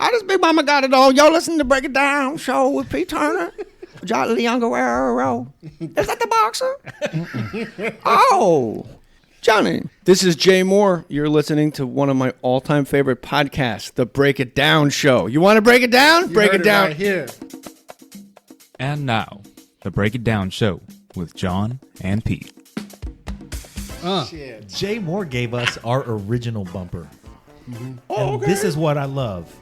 How does Big Mama got it on? Yo, listen to Break It Down show with Pete Turner. Jolly Young Guerrero. Is that the boxer? Oh, Johnny. This is Jay Mohr. You're listening to one of my all-time favorite podcasts, The Break It Down Show. You want to break it down? Break it down. Right here. And now, The Break It Down Show with John and Pete. Jay Mohr gave us our original bumper. Mm-hmm. Oh, and this is what I love.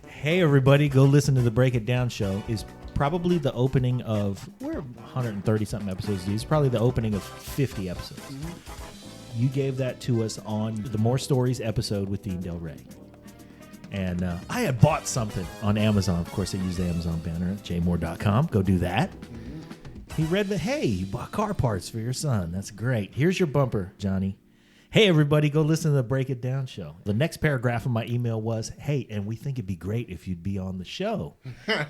Hey, everybody, go listen to The Break It Down Show. Is probably the opening of, we're 130-something episodes. It's probably the opening of 50 episodes. You gave that to us on the More Stories episode with Dean Del Rey. And I had bought something on Amazon. Of course, I use the Amazon banner at jmohr.com. Go do that. He read the, hey, you bought car parts for your son. That's great. Here's your bumper, Johnny. Hey, everybody, go listen to the Break It Down Show. The next paragraph of my email was, hey, and we think it'd be great if you'd be on the show.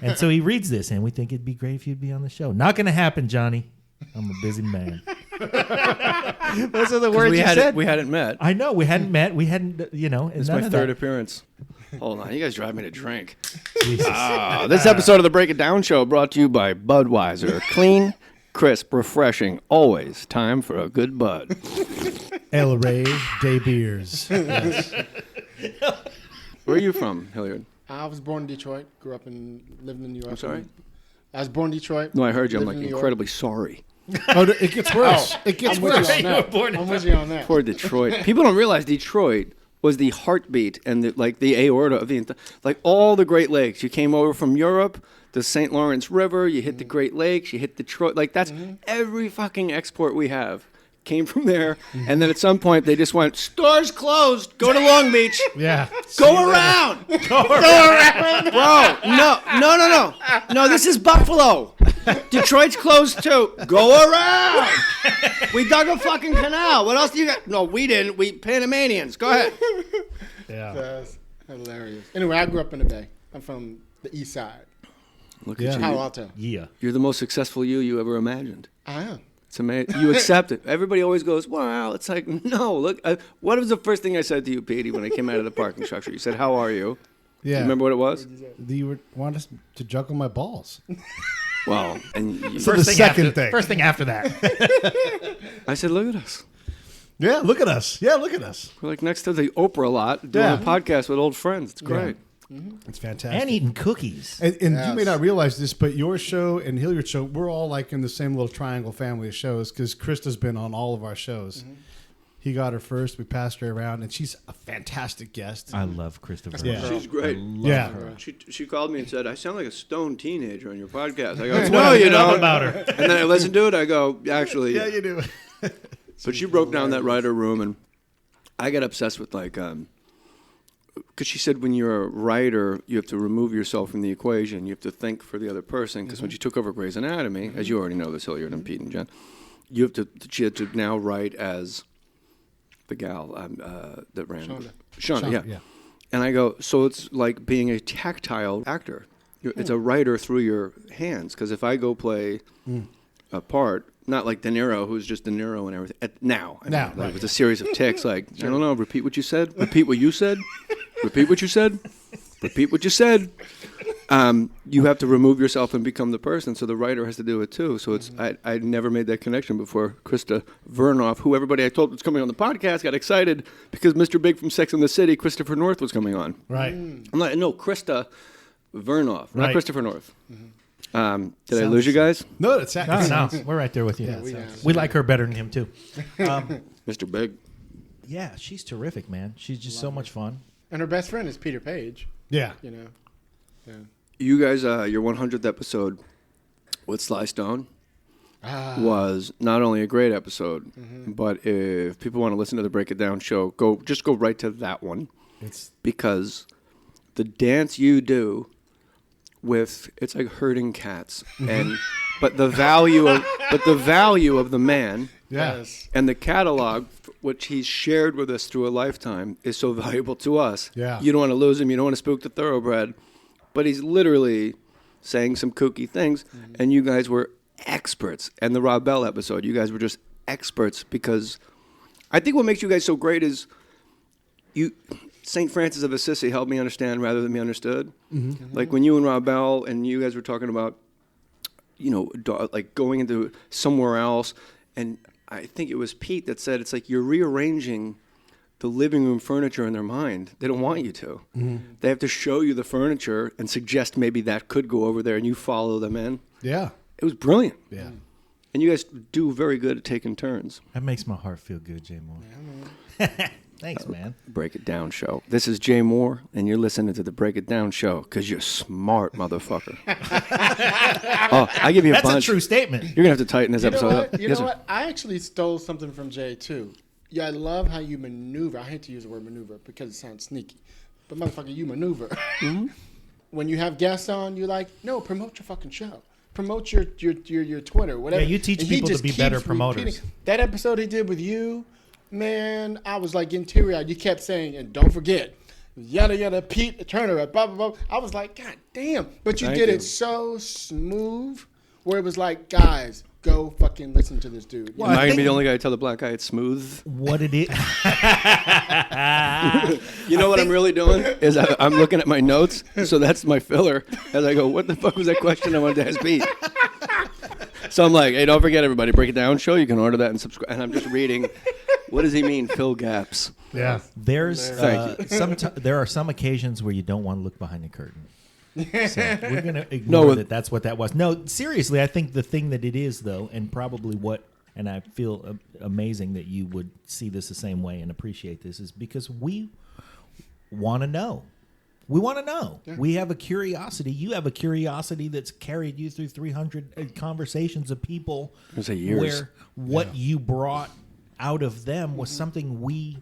And so he reads this, and we think it'd be great if you'd be on the show. Not going to happen, Johnny. I'm a busy man. Those are the words you said. We hadn't met. I know. We hadn't met. We hadn't, you know. It's my third appearance. Hold on. You guys drive me to drink. Jesus. This episode of the Break It Down Show brought to you by Budweiser. Clean, crisp, refreshing. Always time for a good bud. El Rey de Beers. Yes. Where are you from, Hilliard? I was born in Detroit. Grew up and lived in New York. I'm sorry? I was born in Detroit. No, I heard you. I'm lived like in New incredibly sorry. Oh, it gets worse. It gets I'm worse. with you on that. I'm with you on that. Poor Detroit. People don't realize Detroit was the heartbeat and the aorta of the all the Great Lakes. You came over from Europe, the St. Lawrence River. You hit the Great Lakes. You hit Detroit. Like that's every fucking export we have came from there. And then at some point they just went, stores closed. Go to Long Beach. Yeah. Go around. Go around. Bro, no, this is Buffalo. Detroit's closed too. Go around. We dug a fucking canal. What else do you got? No, we didn't. We Panamanians. Go ahead. Yeah. That's hilarious. Anyway, I grew up in the Bay. I'm from the east side. Look Yeah. at Palo you. Alto. Yeah. You're the most successful you ever imagined. I am. It's amazing. You accept it. Everybody always goes, wow. It's like, no, look. What was the first thing I said to you, Petey, when I came out of the parking structure? You said, how are you? Yeah. You remember what it was? You want us to juggle my balls. Well, and you, So the second thing. First thing after that. I said, look at us. Yeah, look at us. Yeah, look at us. We're like next to the Oprah lot doing Yeah. a podcast with old friends. It's great. It's fantastic. And eating cookies. And Yes. you may not realize this, but your show and Hilliard's show, we're all like in the same little triangle family of shows because Krista's been on all of our shows. He got her first. We passed her around, and she's a fantastic guest. I love Christopher. Yeah. She's great. Yeah. She called me and said, I sound like a stoned teenager on your podcast. I go, What no, I you love don't. about her. And then I listened to it. I go, actually. Yeah, you do. But she broke down that writer room, and I got obsessed with because she said when you're a writer, you have to remove yourself from the equation. You have to think for the other person. Because when she took over Grey's Anatomy, as you already know this, Hilliard and Pete and Jen, she had to now write as the gal that ran. Shonda, yeah. And I go, so it's like being a tactile actor. It's a writer through your hands. Because if I go play a part, not like De Niro, who's just De Niro and everything. Right. With a series of ticks, like, I don't know, repeat what you said, repeat what you said, repeat what you said, repeat what you said. You have to remove yourself and become the person, so the writer has to do it too. So it's I never made that connection before. Krista Vernoff, who everybody I told was coming on the podcast, got excited because Mr. Big from Sex and the City, Christopher North, was coming on. Right. I'm like, no, Krista Vernoff, not Right. Christopher North. Did I lose you guys? No, it's No, we're right there with you. We like her better than him, too. Mr. Big. Yeah, she's terrific, man. She's just so much fun. And her best friend is Peter Page. Yeah. You know. Yeah. You guys, your 100th episode with Sly Stone was not only a great episode, but if people want to listen to the Break It Down show, go right to that one. Because the dance you do it's like herding cats, but the value of the man, Yes. and the catalog which he's shared with us through a lifetime is so valuable to us. Yeah. You don't want to lose him. You don't want to spook the thoroughbred, but he's literally saying some kooky things, and you guys were experts. And the Rob Bell episode, you guys were just experts because I think what makes you guys so great is St. Francis of Assisi helped me understand rather than be understood. Like when you and Rob Bell and you guys were talking about, like going into somewhere else, and I think it was Pete that said it's like you're rearranging the living room furniture in their mind. They don't want you to. They have to show you the furniture and suggest maybe that could go over there, and you follow them in. Yeah. It was brilliant. Yeah. And you guys do very good at taking turns. That makes my heart feel good, Jay Mohr. Thanks, man. Break It Down Show. This is Jay Mohr, and you're listening to the Break It Down Show because you're smart, motherfucker. I give you a That's bunch. a true statement. You're going to have to tighten this You know episode what? up. You Yes, know sir. what? I actually stole something from Jay too. Yeah, I love how you maneuver. I hate to use the word maneuver because it sounds sneaky, but motherfucker, you maneuver. When you have guests on, you're like, no, promote your fucking show. Promote your Twitter, whatever. Yeah, you teach And he people to just be better keeps promoters. repeating. That episode he did with you, man, I was like getting teary-eyed. You kept saying, and don't forget, yada yada, Pete Turner, blah blah blah. I was like, God damn! But you Thank did you. it so smooth, where it was like, guys, go fucking listen to this dude. Well, Am I I going to be think- the only guy to tell the black guy it's smooth? What it is. You know what I'm really doing? Is I'm looking at my notes, so that's my filler. As I go, what the fuck was that question I wanted to ask Pete? So I'm like, hey, don't forget, everybody, Break It Down Show. You can order that and subscribe. And I'm just reading, what does he mean, fill gaps? Yeah. There's Thank there are some occasions where you don't want to look behind the curtain. So we're gonna ignore No, that's what that was. No, seriously, I think the thing that it is though, and probably and I feel amazing that you would see this the same way and appreciate this, is because we want to know. We want to know. Yeah. We have a curiosity. You have a curiosity that's carried you through 300 conversations of people. Years. Where what you brought out of them was something we,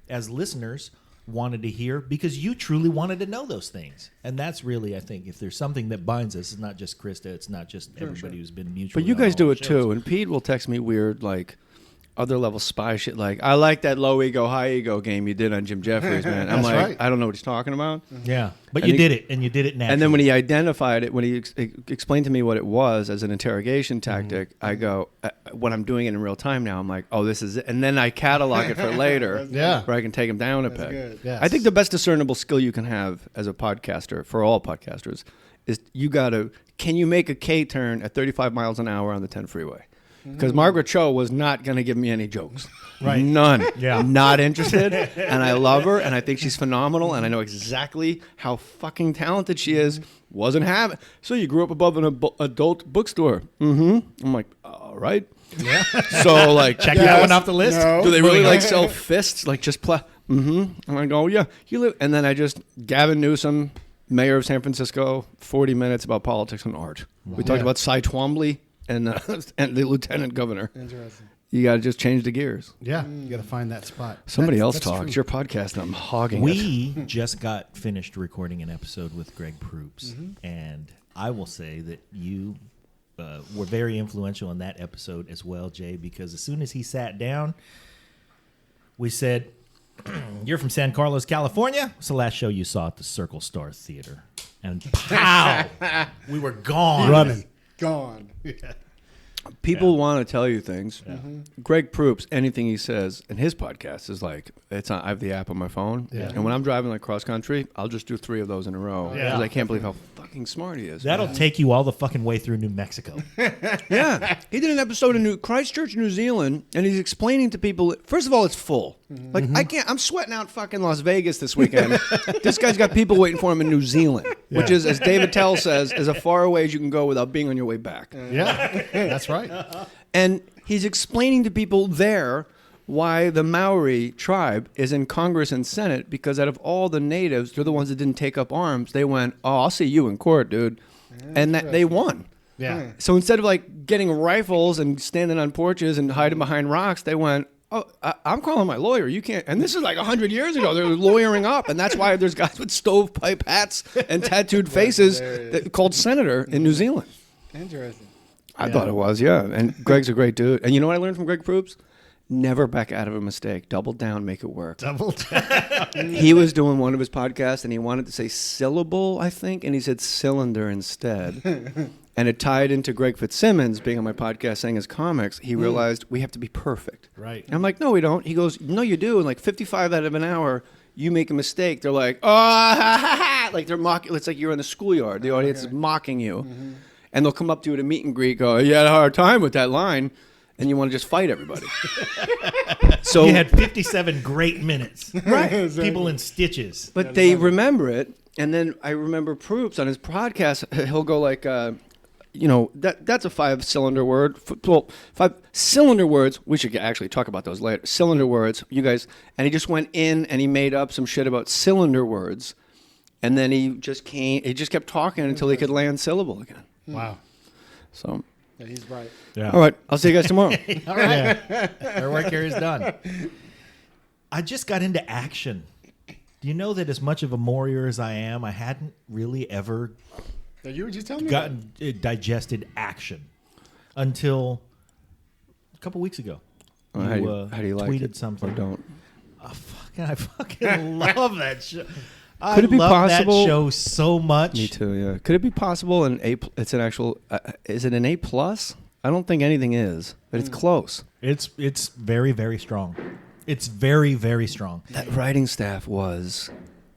as listeners, wanted to hear because you truly wanted to know those things. And that's really, I think, if there's something that binds us, it's not just Krista, it's not just everybody who's been mutual. But you guys do it too. And Pete will text me weird, like, other level spy shit. Like, I like that low ego, high ego game you did on Jim Jeffries, man. I'm That's like, right. I don't know what he's talking about. Yeah. But And you did it, and you did it naturally. And then when he identified it, when he explained to me what it was as an interrogation tactic, I go, when I'm doing it in real time now, I'm like, oh, this is it. And then I catalog it for later Yeah. where I can take him down a That's peg. good. Yes. I think the best discernible skill you can have as a podcaster, for all podcasters, is can you make a K turn at 35 miles an hour on the 10 freeway? Because Margaret Cho was not going to give me any jokes. Right. None. Yeah. Not interested. And I love her, and I think she's phenomenal, and I know exactly how fucking talented she is. Wasn't having. So you grew up above an adult bookstore. I'm like, all right. Yeah. So, like, Check that one off the list. No. do they really like sell fists? Like, just play? And I go, yeah. You live. And then I just, Gavin Newsom, mayor of San Francisco, 40 minutes about politics and art. We talked about Cy Twombly and the lieutenant governor. Interesting. You got to just change the gears. Yeah. You got to find that spot. Somebody else That's talks. true. It's your podcast, and I'm hogging it. We just got finished recording an episode with Greg Proops, and I will say that you were very influential in that episode as well, Jay, because as soon as he sat down, we said, you're from San Carlos, California? What's the last show you saw at the Circle Star Theater? And pow! We were gone. Running. Gone. People want to tell you things. Greg Proops, anything he says in his podcast is like, it's on, I have the app on my phone. Yeah. And when I'm driving like cross country, I'll just do 3 of those in a row. Because Yeah. I can't believe how fucking smart he is. That'll take you all the fucking way through New Mexico. Yeah. He did an episode in Christchurch, New Zealand, and he's explaining to people, first of all, it's full. Like, I'm sweating out fucking Las Vegas this weekend. This guy's got people waiting for him in New Zealand, which is, as David Tell says, as far away as you can go without being on your way back. Yeah. That's right. And he's explaining to people there why the Maori tribe is in Congress and Senate, because out of all the natives, they're the ones that didn't take up arms. They went, oh, I'll see you in court, dude. And that they won. Yeah. So instead of like getting rifles and standing on porches and hiding behind rocks, they went, oh, I'm calling my lawyer. You can't. And this is like 100 years ago. They were lawyering up. And that's why there's guys with stovepipe hats and tattooed faces called senator in New Zealand. Interesting. I thought it was, yeah. And Greg's a great dude. And you know what I learned from Greg Proops? Never back out of a mistake. Double down, make it work. Double down. He was doing one of his podcasts, and he wanted to say syllable, I think, and he said cylinder instead. And it tied into Greg Fitzsimmons being on my podcast saying his comics. He realized we have to be perfect. Right. And I'm like, no, we don't. He goes, no, you do. And like 55 out of an hour, you make a mistake, they're like, oh, ha, ha, ha. Like they're mocking. It's like you're in the schoolyard. The audience is mocking you. And they'll come up to you at a meet and greet, go, you had a hard time with that line, and you want to just fight everybody. So You had 57 great minutes. right. Exactly. People in stitches. But they remember it, and then I remember Proops on his podcast. He'll go like, that's a 5-cylinder word. Well, 5-cylinder words. We should actually talk about those later. Cylinder words, you guys. And he just went in and he made up some shit about cylinder words, and then he just kept talking until he could land syllable again. Wow. So, Yeah, he's right. Yeah. all right, I'll see you guys tomorrow. All right. Our work here is done. I just got into action. Do you know that as much of a warrior as I am, I hadn't really ever Yeah, you were just telling me. gotten digested action until a couple weeks ago. How do you like tweeted it? something. Or don't? I fucking love that show. Could it be love possible- that show so much. Me too. Yeah. Could it be possible? It's an actual. Is it an A+? I don't think anything is, but it's close. It's very, very strong. It's very, very strong. That writing staff was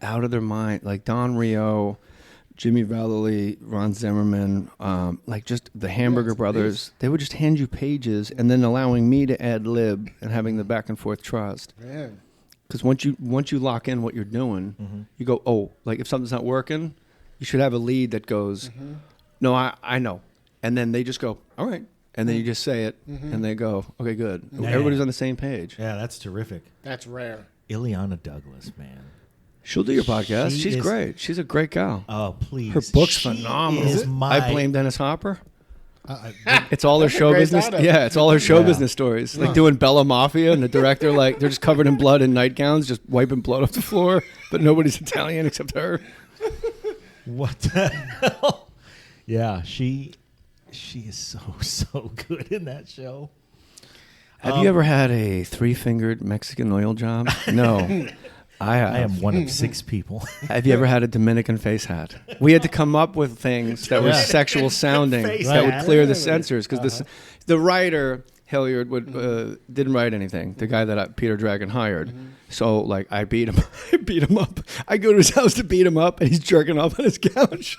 out of their mind. Like Don Rio, Jimmy Vallely, Ron Zimmerman, like just the Hamburger Brothers. They would just hand you pages and then allowing me to ad lib and having the back and forth trust. Man. Because once you lock in what you're doing, you go, oh, like if something's not working, you should have a lead that goes, no, I know. And then they just go, all right. And then you just say it, and they go, okay, good. Man. Everybody's on the same page. Yeah, that's terrific. That's rare. Ileana Douglas, man. She'll do your podcast. She She's is- great. She's a great gal. Oh, please. Her book's She phenomenal. is my- I blame Dennis Hopper. I- It's all her That's a show great business. title. Yeah, it's all her show Yeah. business stories. Like doing Bella Mafia and the director, like they're just covered in blood in nightgowns, just wiping blood off the floor. But nobody's Italian except her. What the hell? Yeah, she is so good in that show. Have you ever had a 3-fingered Mexican oil job? No. I have. I am one of 6 people. Have you ever had a Dominican face hat? We had to come up with things that were Yeah. sexual sounding Face that would hat. clear the censors because the writer Hilliard didn't write anything. The guy that Peter Dragon hired. So like I beat him. I beat him up. I go to his house to beat him up, and he's jerking off on his couch.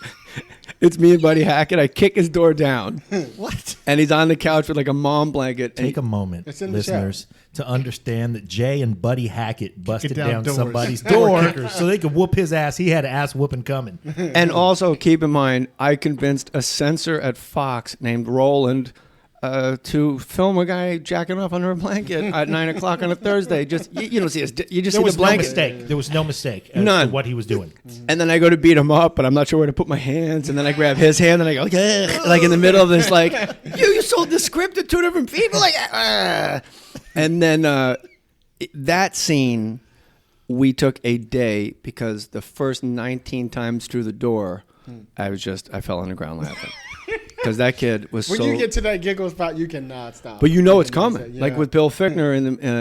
It's me and Buddy Hackett. I kick his door down. What? And he's on the couch with like a mom blanket. Take a moment, It's in the listeners, to understand that Jay and Buddy Hackett busted down down doors. somebody's Door door kickers. so they could whoop his ass. He had ass whooping coming. And also keep in mind, I convinced a censor at Fox named Roland to film a guy jacking off under a blanket at 9:00 on a Thursday. Just you don't see his, you just There see was the no blanket. mistake. There was no mistake as None. to what he was doing. And then I go to beat him up, but I'm not sure where to put my hands. And then I grab his hand and I go, "Ugh," like in the middle of this, like you sold the script to 2 different people, like. And then that scene, we took a day because the first 19 times through the door, I fell on the ground laughing because that kid was When so. you get to that giggle spot, you cannot stop. But you know it's can just coming. say, Like yeah. with Bill Fichtner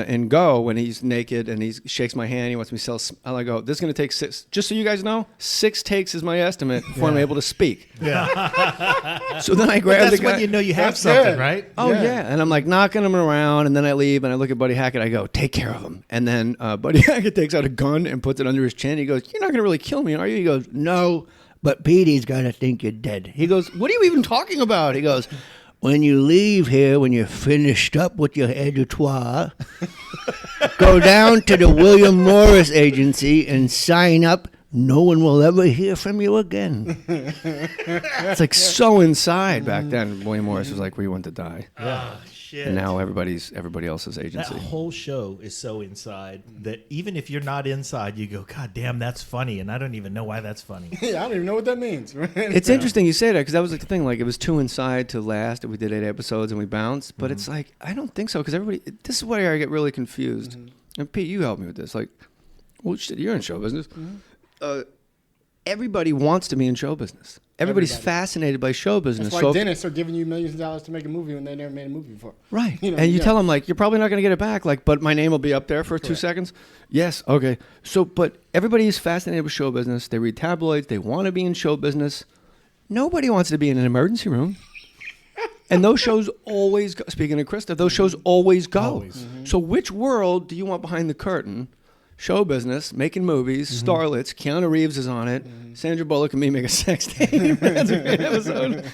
in Go, when he's naked and he shakes my hand, he wants me to sell. I go, this is going to take 6. Just so you guys know, 6 takes is my estimate before I'm able to speak. Yeah. So then I grab That's the guy. when you know you have That's something, good. right? Oh Yeah. yeah. And I'm like knocking him around, and then I leave, and I look at Buddy Hackett. I go, take care of him. And then Buddy Hackett takes out a gun and puts it under his chin. He goes, you're not going to really kill me, are you? He goes, no, but Petey's going to think you're dead. He goes, what are you even talking about? He goes, when you leave here, when you're finished up with your editoire, go down to the William Morris Agency and sign up. No one will ever hear from you again. It's like so inside back then. William Morris was like where you want to die. Oh, shit. And now everybody else's That agency. whole show is so inside that even if you're not inside, you go, God damn, that's funny. And I don't even know why that's funny. Yeah, I don't even know what that means. It's interesting you say that because that was like the thing. Like it was too inside to last. And we did 8 episodes and we bounced. But it's like I don't think so because everybody. This is where I get really confused. And Pete, you help me with this. Like, well, shit, you're in show business. Everybody wants to be in show business. Everybody's Everybody. fascinated by show business. That's why So if- dentists are giving you millions of dollars to make a movie when they never made a movie before. Right. You know, and you yeah. tell them, like, you're probably not going to get it back. Like, but my name will be up there for 2 Correct. seconds. Yes. Okay. So, but everybody is fascinated with show business. They read tabloids. They want to be in show business. Nobody wants to be in an emergency room. And those shows always go. Speaking of Krista, those shows always go. Always. So which world do you want behind the curtain? show business, making movies, starlets. Keanu Reeves is on it. Sandra Bullock and me make a sex tape. That's a great episode.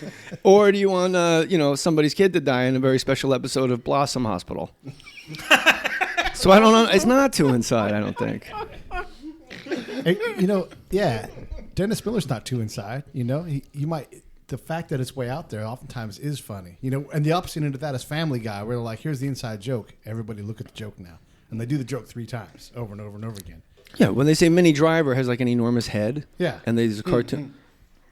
Or do you want, somebody's kid to die in a very special episode of Blossom Hospital? So I don't know. It's not too inside, I don't think. Yeah, Dennis Miller's not too inside. You might. The fact that it's way out there oftentimes is funny. And the opposite end of that is Family Guy, where they're like, here's the inside joke. Everybody look at the joke now. And they do the joke 3 times over and over and over again. Yeah, when they say Minnie Driver has like an enormous head. Yeah. And they use a cartoon.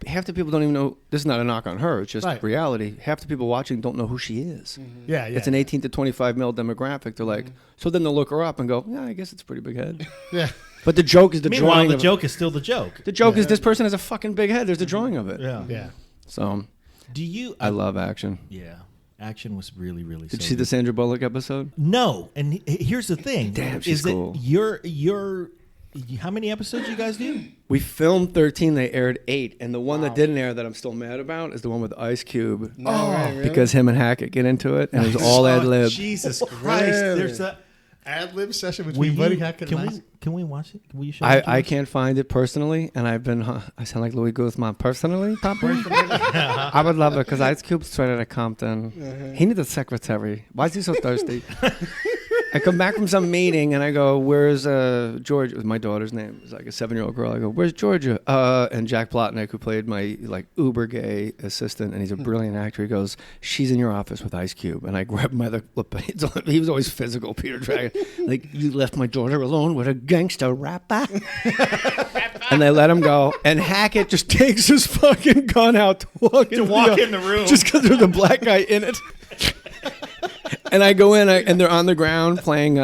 Half the people don't even know. This is not a knock on her. It's just Right. reality. Half the people watching don't know who she is. Yeah. It's an 18 to 25 male demographic. They're like, so then they'll look her up and go, yeah, I guess it's a pretty big head. Yeah. But the joke is the Meanwhile, drawing the of joke is still the joke. The joke is this person has a fucking big head. There's a drawing of it. Yeah. So Do you? I love action. Yeah, action was really, really. Did so you see the good. Sandra Bullock episode? No, and here's the thing. Damn, she's is that cool. You're how many episodes you guys do? We filmed 13. They aired 8, and the one that didn't air that I'm still mad about is the one with Ice Cube. Really? Because him and Hackett get into it, and it was all ad lib. Jesus Christ! Really? There's a. Ad lib session Will between you- Buddy Hackett and Ice. Can we watch it? Will you show it to I us? can't find it personally, and I've been. I sound like Louis Guzman personally, Papa. I would love it because Ice Cube's straight out of Compton. He needs a secretary. Why is he so thirsty? I come back from some meeting and I go, "Where's George?" It was my daughter's name. It's like a 7-year-old girl. I go, "Where's Georgia?" And Jack Plotnick, who played my like uber gay assistant, and he's a brilliant actor. He goes, "She's in your office with Ice Cube." And I grabbed my other lip. He was always physical, Peter Dragon. Like, you left my daughter alone with a gangster rapper. And they let him go. And Hackett just takes his fucking gun out to walk in the room, just because there's a black guy in it. And I go in, and they're on the ground playing,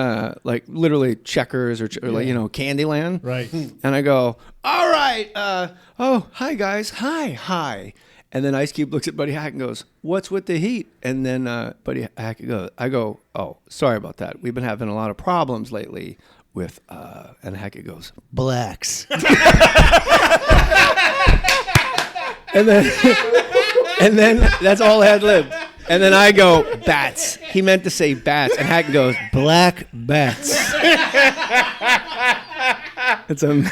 like, literally checkers or like, Candyland. Right. And I go, all right, hi, guys. Hi. And then Ice Cube looks at Buddy Hackett and goes, what's with the heat? And then Buddy Hackett goes, I go, oh, sorry about that. We've been having a lot of problems lately with, and Hackett goes, blacks. and then that's all ad-lib. And then I go, bats. He meant to say bats. And Hackett goes, black bats. It's a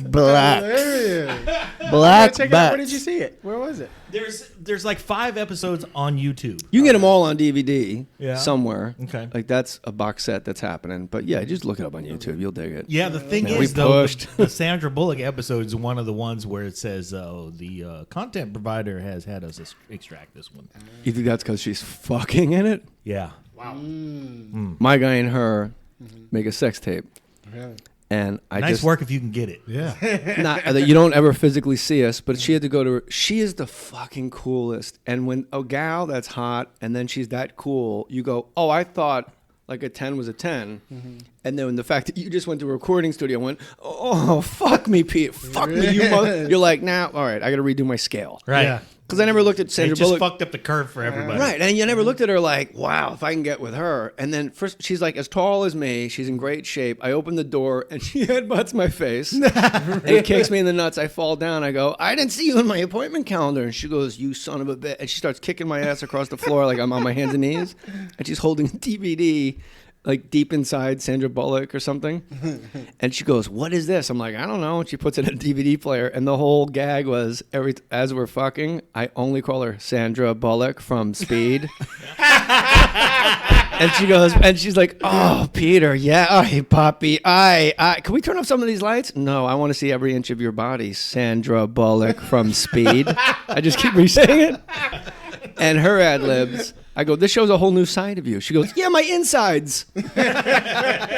black. Hilarious. Black Check it out. bats. Where did you see it? Where was it? There's like 5 episodes on YouTube. You can get them all on DVD Yeah. somewhere. Okay. Like, that's a box set that's happening. But yeah, just look it up on YouTube. You'll dig it. Yeah, the thing Man, we is, though, pushed. the Sandra Bullock episode is one of the ones where it says, the content provider has had us extract this one. You think that's because she's fucking in it? Yeah. My guy and her make a sex tape. Really? And I Nice just work if you can get it. Yeah. not that you don't ever physically see us, but she had to go to her. She is the fucking coolest. And when a gal that's hot and then she's that cool, you go, oh, I thought like a 10 was a 10. And then the fact that you just went to a recording studio and went, oh, fuck me, Pete. Fuck me, you mother. You're like, nah, all right, I got to redo my scale. Right. Yeah. Because I never looked at It Sandra just Bullock. fucked up the curve for everybody. Right, and you never looked at her like, wow, if I can get with her. And then first, she's like as tall as me. She's in great shape. I open the door, and she headbutts my face and kicks me in the nuts. I fall down. I go, I didn't see you in my appointment calendar. And she goes, you son of a bitch. And she starts kicking my ass across the floor like I'm on my hands and knees. And she's holding a DVD like deep inside Sandra Bullock or something. And she goes, what is this? I'm like, I don't know. And she puts it in a DVD player. And the whole gag was, as we're fucking, I only call her Sandra Bullock from Speed. And she goes, and she's like, oh, Peter, yeah, oh, hey, Poppy, can we turn off some of these lights? No, I want to see every inch of your body, Sandra Bullock from Speed. I just keep re-saying it. And her ad-libs, I go, this shows a whole new side of you. She goes, yeah, my insides.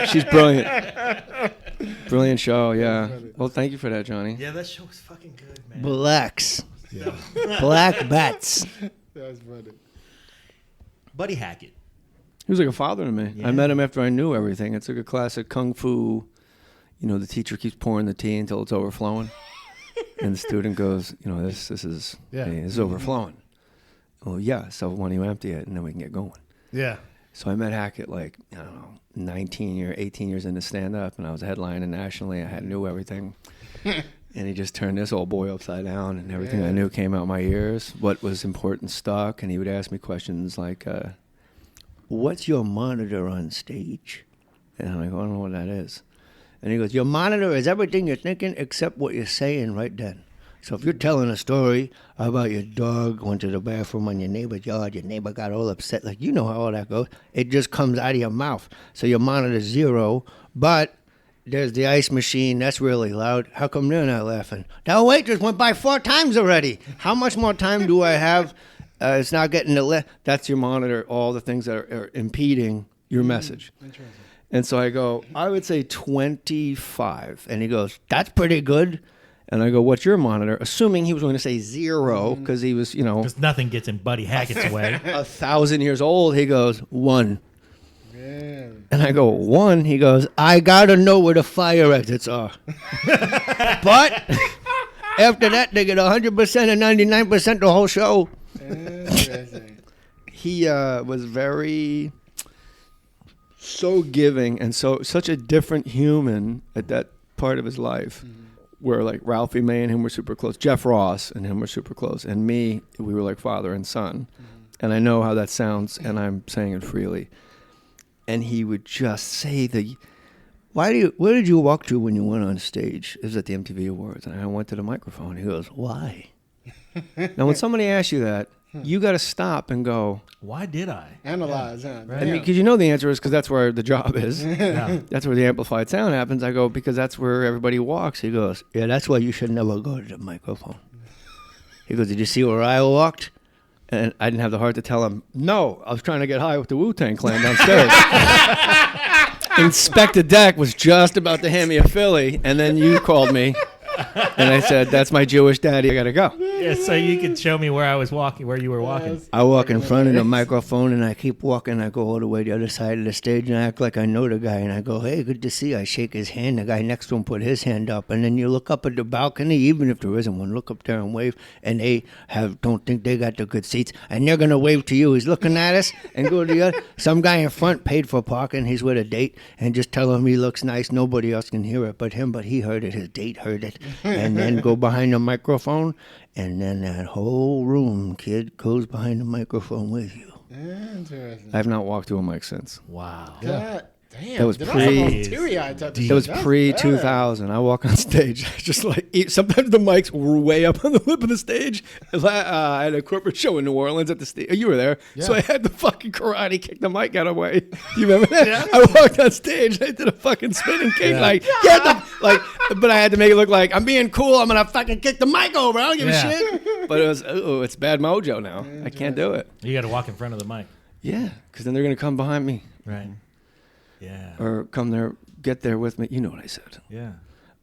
She's brilliant. Brilliant show, yeah. Well, thank you for that, Johnny. Yeah, that show was fucking good, man. Blacks. Black bats. That's funny. Buddy Hackett. He was like a father to me. Yeah. I met him after I knew everything. It's like a classic kung fu. The teacher keeps pouring the tea until it's overflowing. And the student goes, this is this is overflowing. Well, yeah, so why don't you empty it and then we can get going. Yeah. So I met Hackett like, I don't know, 18 years into stand-up, and I was headlining nationally. I knew everything. And he just turned this old boy upside down, and everything I knew came out my ears. What was important stuck, and he would ask me questions like, what's your monitor on stage? And I'm like, I don't know what that is. And he goes, your monitor is everything you're thinking except what you're saying right then. So if you're telling a story about your dog went to the bathroom on your neighbor's yard, your neighbor got all upset, like you know how all that goes, it just comes out of your mouth. So your monitor's 0, but there's the ice machine, that's really loud. How come they're not laughing? That waitress went by 4 times already. How much more time do I have? It's not getting the That's your monitor, all the things that are impeding your message. Interesting. And so I go, I would say 25. And he goes, that's pretty good. And I go, what's your monitor? Assuming he was going to say 0 because he was, Because nothing gets in Buddy Hackett's way. 1,000 years old. He goes, 1. Man. And I go, 1? He goes, I got to know where the fire exits are. But after that, they get 100% and 99% the whole show. Interesting. He was very so giving and such a different human at that part of his life. Where like Ralphie May and him were super close. Jeff Ross and him were super close. And me, we were like father and son. And I know how that sounds, and I'm saying it freely. And he would just say where did you walk to when you went on stage? It was at the MTV Awards. And I went to the microphone. He goes, why? Now, when somebody asks you that, you got to stop and go, Why did I? Analyze, huh? Right. I mean, because you know the answer is because that's where the job is. Yeah. That's where the amplified sound happens. I go, because that's where everybody walks. He goes, yeah, that's why you should never go to the microphone. He goes, did you see where I walked? And I didn't have the heart to tell him, no, I was trying to get high with the Wu-Tang Clan downstairs. Inspector Deck was just about to hand me a Philly, and then you called me. And I said, that's my Jewish daddy. I got to go. Yeah, so you could show me where I was walking, where you were walking. I walk in front of the microphone, and I keep walking. I go all the way to the other side of the stage, and I act like I know the guy. And I go, hey, good to see you. I shake his hand. The guy next to him put his hand up. And then you look up at the balcony, even if there isn't one, look up there and wave. And they don't think they got the good seats. And they're going to wave to you. He's looking at us and go to the other. Some guy in front paid for parking. He's with a date. And just tell him he looks nice. Nobody else can hear it but him. But he heard it. His date heard it. And then go behind the microphone. And then that whole room, kid, goes behind the microphone with you. Interesting. I have not walked to a mic since. Wow. God damn. That was Did pre- I have teary-eyed type of It was shit? That's pre-2000. I walk on stage, just like sometimes the mics were way up on the lip of the stage. I had a corporate show in New Orleans at the stage. You were there, so I had to fucking karate kick the mic out of the way. You remember that? Yeah. I walked on stage. I did a fucking spinning kick, but I had to make it look like I'm being cool. I'm gonna fucking kick the mic over. I don't give a shit. But it was, it's bad mojo now. I can't do it. You got to walk in front of the mic. Yeah, because then they're gonna come behind me. Right. Yeah. Or come there, get there with me. You know what I said. Yeah.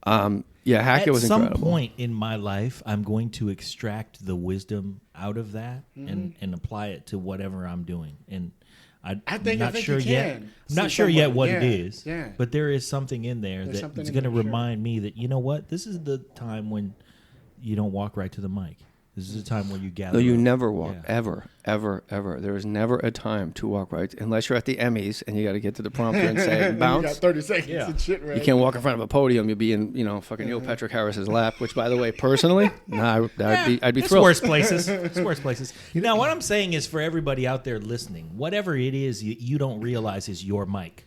Hackett was incredible. At some point in my life, I'm going to extract the wisdom out of that and apply it to whatever I'm doing. And I think not sure you yet. can. I'm not See sure yet someone- what yeah, it is. yeah. But there is something in there There's that's something in going to there, sure. remind me that, you know what? This is the time when you don't walk right to the mic. This is the time where you gather. No, you up. never walk, Yeah. ever, ever, ever. There is never a time to walk right, unless you're at the Emmys and you got to get to the prompter and say You got bounce. 30 seconds Yeah. and shit, right? You can't walk in front of a podium. You'll be in, fucking Neil Patrick Harris's lap. Which, by the way, personally, I'd be It's thrilled. worse places. It's worse places. Now, what I'm saying is for everybody out there listening, whatever it is you don't realize is your mic.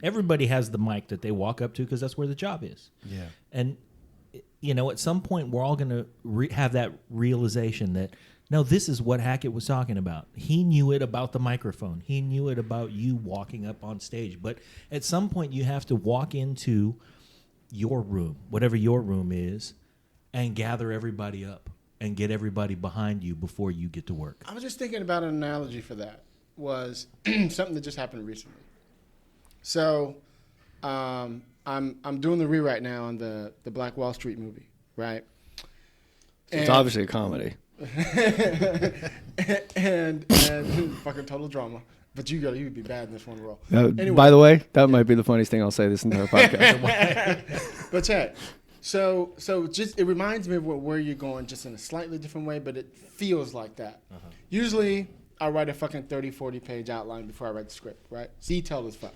Everybody has the mic that they walk up to because that's where the job is. Yeah. And, at some point, we're all going to have that realization that, no, this is what Hackett was talking about. He knew it about the microphone. He knew it about you walking up on stage. But at some point, you have to walk into your room, whatever your room is, and gather everybody up and get everybody behind you before you get to work. I was just thinking about an analogy for that. Was something that just happened recently. So, I'm doing the rewrite now on the Black Wall Street movie, right? It's obviously a comedy. and fucking total drama. But you would be bad in this one role. Anyway. By the way, that might be the funniest thing I'll say this entire podcast. But check. So just it reminds me of where you're going, just in a slightly different way, but it feels like that. Usually, I write a fucking 30, 40-page outline before I write the script, right? Detailed as fuck.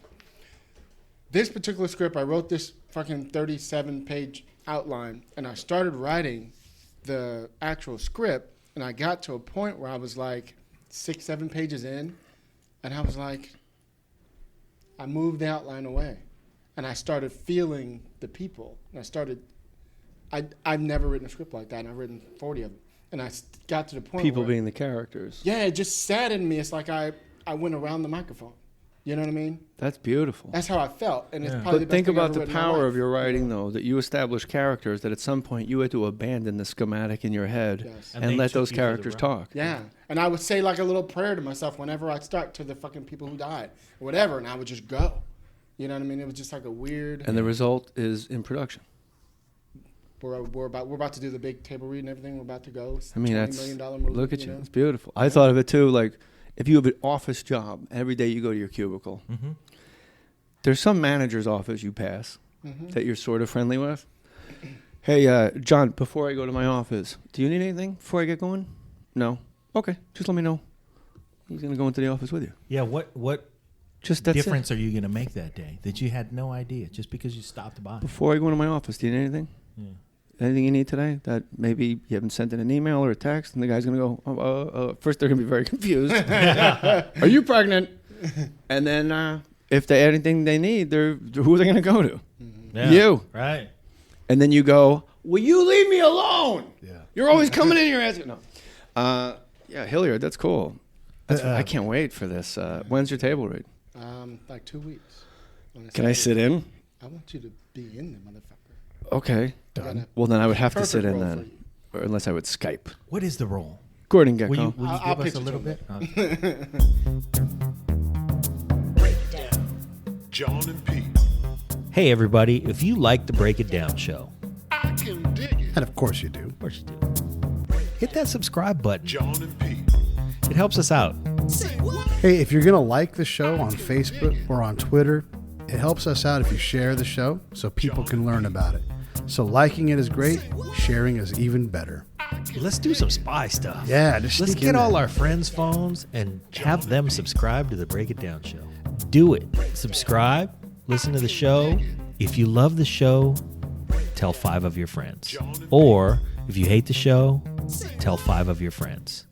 This particular script, I wrote this fucking 37-page outline, and I started writing the actual script, and I got to a point where I was like 6, 7 pages in, and I was like, I moved the outline away. and I started feeling the people. And I've never written a script like that, and I've written 40 of them. And I got to the point People where, being the characters. yeah, it just saddened me. It's like I went around the microphone. You know what I mean? That's beautiful. That's how I felt. And it's probably the But best think thing I've about ever the written in my power life. of your writing, though, that you establish characters that at some point you had to abandon the schematic in your head Yes. And and they let took those you for the characters ride. talk. Yeah. And I would say like a little prayer to myself whenever I start to the fucking people who died or whatever, and I would just go. You know what I mean? It was just like a weird. And the result is in production. We're about to do the big table read and everything. We're about to go. It's I mean, $20 that's million movie, look at you. know? It's beautiful. I thought of it too. Like, if you have an office job, every day you go to your cubicle. Mm-hmm. There's some manager's office you pass Mm-hmm. that you're sort of friendly with. Hey, John, before I go to my office, do you need anything before I get going? No. Okay, just let me know. He's gonna go into the office with you. Yeah, what Just that's difference it. are you going to make that day that you had no idea just because you stopped by? Before I go into my office, do you need anything? Yeah. Anything you need today that maybe you haven't sent in an email or a text, and the guy's gonna go. First, they're gonna be very confused. Are you pregnant? And then if they anything they need, who are they gonna go to? Yeah, You. right? And then you go, will you leave me alone? Yeah. You're always coming in here asking. No. Yeah, Hilliard, that's cool. I can't wait for this. When's your table read? Like 2 weeks. Can I sit in? I want you to be in the motherfucker. Okay. Done. Well, then I would have to Perfect sit in role for then. Or unless I would Skype. What is the role? Gordon Gecko. Will you I'll give us pitch a it little to bit? John and Pete. Hey, everybody. If you like the Break It Down show, I can dig it. And of course you do. of course you do, hit that subscribe button. John and Pete. It helps us out. Hey, if you're going to like the show on Facebook or on Twitter, it helps us out if you share the show so people can learn about it. So liking it is great. Sharing is even better. Let's do some spy stuff. Yeah, just Let's sneak get in all there. our friends' phones and have them subscribe to the Break It Down show. Do it. Subscribe. Listen to the show. If you love the show, tell 5 of your friends. Or if you hate the show, tell 5 of your friends.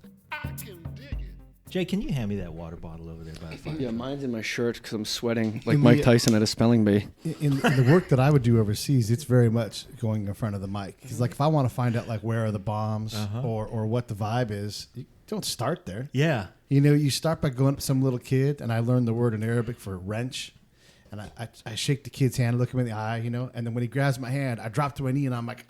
Jay, can you hand me that water bottle over there by the fire? Yeah, mine's in my shirt because I'm sweating like In Mike the- Tyson at a spelling bee. In the work that I would do overseas, it's very much going in front of the mic. Because like if I want to find out like where are the bombs or what the vibe is, you don't start there. Yeah. You know, you start by going up to some little kid, and I learned the word in Arabic for wrench. And I shake the kid's hand, look him in the eye, you know, and then when he grabs my hand, I drop to my knee and I'm like,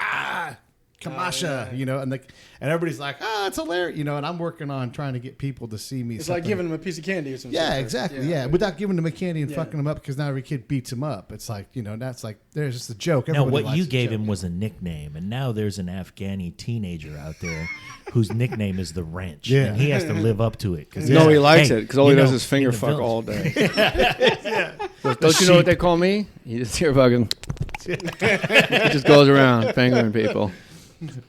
Kamasha, you know, and everybody's like, it's hilarious, you know, and I'm working on trying to get people to see me. It's like something. giving them a piece of candy or something. Yeah, exactly. Yeah, without giving them a candy and Yeah. fucking them up because now every kid beats them up. It's like, you know, that's like, there's just a joke. Now, Everybody what likes you a gave joke. him was a nickname, and now there's an Afghani teenager out there whose nickname is the Wrench. Yeah. And he has to live up to it. Cause No, he likes hey, it because all he you does know, is finger in the fuck village- all day. Don't you know what they call me? He just hear fucking. He just goes around fingering people.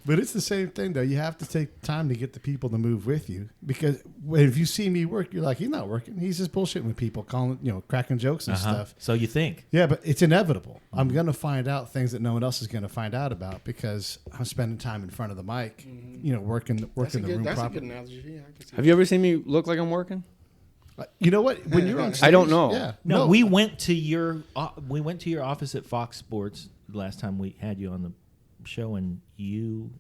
But it's the same thing, though. You have to take time to get the people to move with you because if you see me work, you're like, he's not working. He's just bullshitting with people, calling, you know, cracking jokes and stuff. So you think. Yeah, but it's inevitable. I'm going to find out things that no one else is going to find out about because I'm spending time in front of the mic, you know, working the room That's a good properly. analogy. Yeah, I can see Have you ever seen me look like I'm working? You know what? When you're on stage, I don't know. Yeah, No, we went to your office at Fox Sports the last time we had you on the show, and you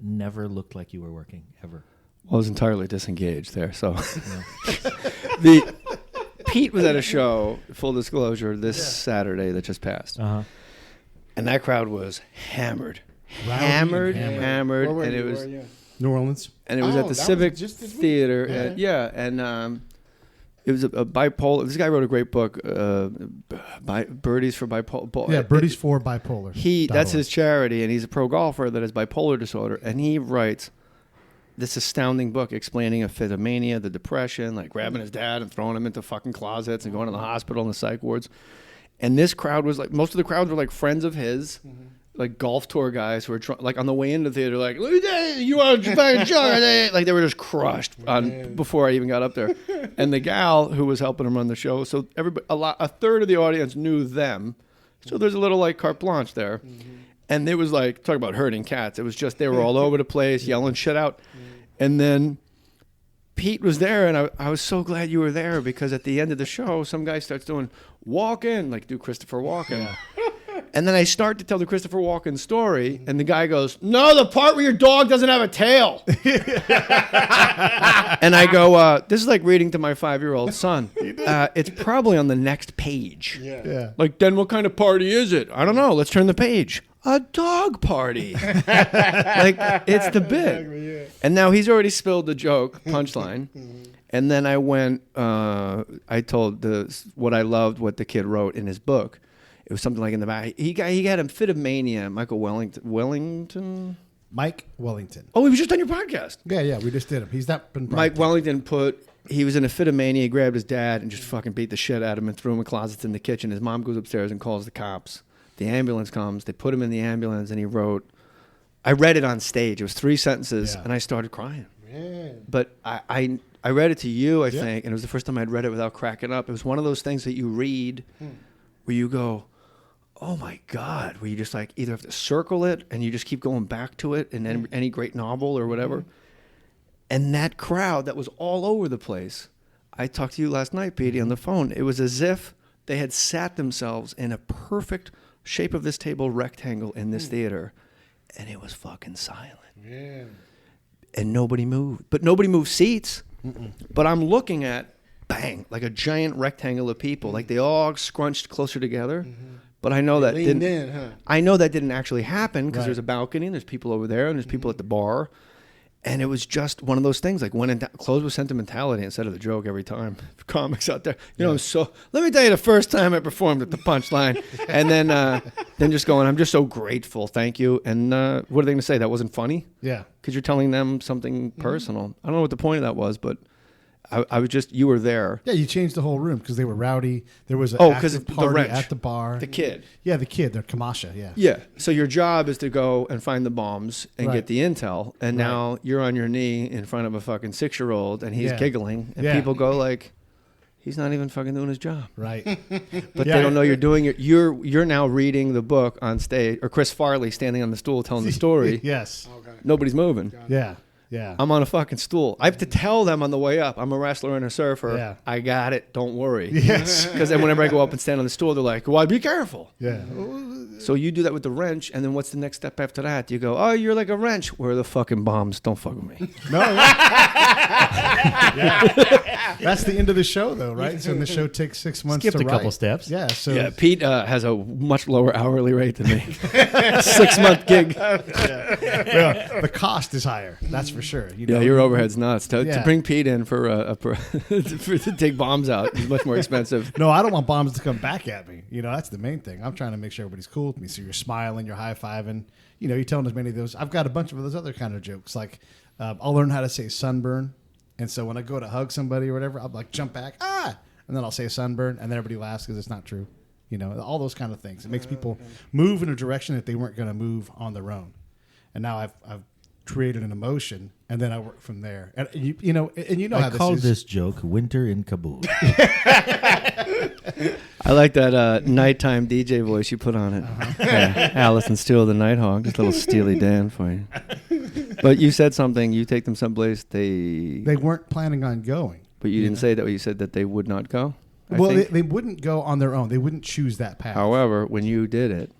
never looked like you were working ever. Well, I was entirely disengaged there. So, Pete was at a show. Full disclosure, this Saturday that just passed, Uh-huh. and that crowd was hammered, Rowdy hammered, and hammered, Where were and you? it was. Where were you? New Orleans. And it was Oh, at the that was Civic just this week? Theater. Yeah. And it was a bipolar. This guy wrote a great book, Birdies for Bipolar. Yeah, Birdies for Bipolar. That's his charity, and he's a pro golfer that has bipolar disorder. And he writes this astounding book explaining a fit of mania, the depression, like grabbing his dad and throwing him into fucking closets and going to the hospital and the psych wards. And this crowd was like, most of the crowds were like friends of his. Like golf tour guys who were like on the way into the theater, like, look at that, you are fucking sure. Like they were just crushed before I even got up there. And the gal who was helping him run the show, so everybody, a third of the audience knew them. So there's a little like carte blanche there. And it was like, talk about herding cats. It was just, they were all over the place, yelling shit out. And then Pete was there, and I was so glad you were there because at the end of the show, some guy starts doing walk in, like do Christopher Walken. Yeah. And then I start to tell the Christopher Walken story, and the guy goes, "No, the part where your dog doesn't have a tail." And I go, "This is like reading to my 5-year-old son. It's probably on the next page." Yeah. Like, then what kind of party is it? I don't know. Let's turn the page. A dog party. Like, it's the bit. Exactly, yeah. And now he's already spilled the joke, punchline. And then I went, I told what I loved, what the kid wrote in his book. It was something like in the back. He had a fit of mania. Michael Wellington? Mike Wellington. Oh, he was just on your podcast. Yeah, we just did him. He's not been. Mike Wellington he was in a fit of mania. He grabbed his dad and just fucking beat the shit out of him and threw him in closets in the kitchen. His mom goes upstairs and calls the cops. The ambulance comes. They put him in the ambulance, and he wrote. I read it on stage. It was 3 sentences, and I started crying. Man. But I read it to you, I think, and it was the first time I'd read it without cracking up. It was one of those things that you read where you go, oh my God, where you just like either have to circle it and you just keep going back to it in any great novel or whatever. And that crowd that was all over the place. I talked to you last night, Petey, on the phone. It was as if they had sat themselves in a perfect shape of this table rectangle in this theater, and it was fucking silent. Yeah. And nobody moved. But nobody moved seats. But I'm looking at, bang, like a giant rectangle of people. Like they all scrunched closer together. But I know that Leaned didn't. in, huh? I know that didn't actually happen because Right. there's a balcony and there's people over there and there's people at the bar, and it was just one of those things. Like close with sentimentality instead of the joke every time. Comics out there, So let me tell you, the first time I performed at the Punchline, and then just going, I'm just so grateful, thank you. And what are they going to say? That wasn't funny? Yeah. Because you're telling them something personal. I don't know what the point of that was, but I was just, you were there. Yeah, you changed the whole room because they were rowdy. There was an because active the party wrench. at the bar. The kid. Yeah, the kid. They're Kamasha, yeah. Yeah. So your job is to go and find the bombs and Right. get the intel. And now you're on your knee in front of a fucking 6-year-old and he's Yeah. giggling. And Yeah. people go like, he's not even fucking doing his job. Right. But Yeah. they don't know you're doing it. You're now reading the book on stage, or Chris Farley standing on the stool telling the story. Yes. Okay. Nobody's moving. Yeah. Yeah. I'm on a fucking stool. I have to tell them on the way up, I'm a wrestler and a surfer. Yeah. I got it. Don't worry. Yes. Because then whenever I go up and stand on the stool, they're like, well, be careful. Yeah. So you do that with the wrench, and then what's the next step after that? You go, oh, you're like a wrench. Where are the fucking bombs? Don't fuck with me. No. Yeah. That's the end of the show, though, right? So the show takes 6 months Skipped to a couple write. steps. Yeah. So Yeah, Pete has a much lower hourly rate than me. 6-month gig. yeah, the cost is higher. That's for sure. You know? Yeah, your overhead's nuts. To Yeah. bring Pete in to take bombs out is much more expensive. No, I don't want bombs to come back at me. That's the main thing. I'm trying to make sure everybody's cool with me. So you're smiling, you're high-fiving. You're telling as many of those. I've got a bunch of those other kind of jokes. Like I'll learn how to say sunburn. And so when I go to hug somebody or whatever, I'll like jump back, and then I'll say sunburn, and then everybody laughs because it's not true. All those kind of things. It makes people move in a direction that they weren't going to move on their own. And now I've created an emotion, and then I work from there. And how I this called is. this joke "Winter in Kabul." I like that nighttime DJ voice you put on it. Yeah, Allison Steele, the Nighthawk. Just a little Steely Dan for you. But you said something. You take them someplace. They weren't planning on going. But you didn't say that. You said that they would not go. I Well, think. they wouldn't go on their own. They wouldn't choose that path. However, when you did it,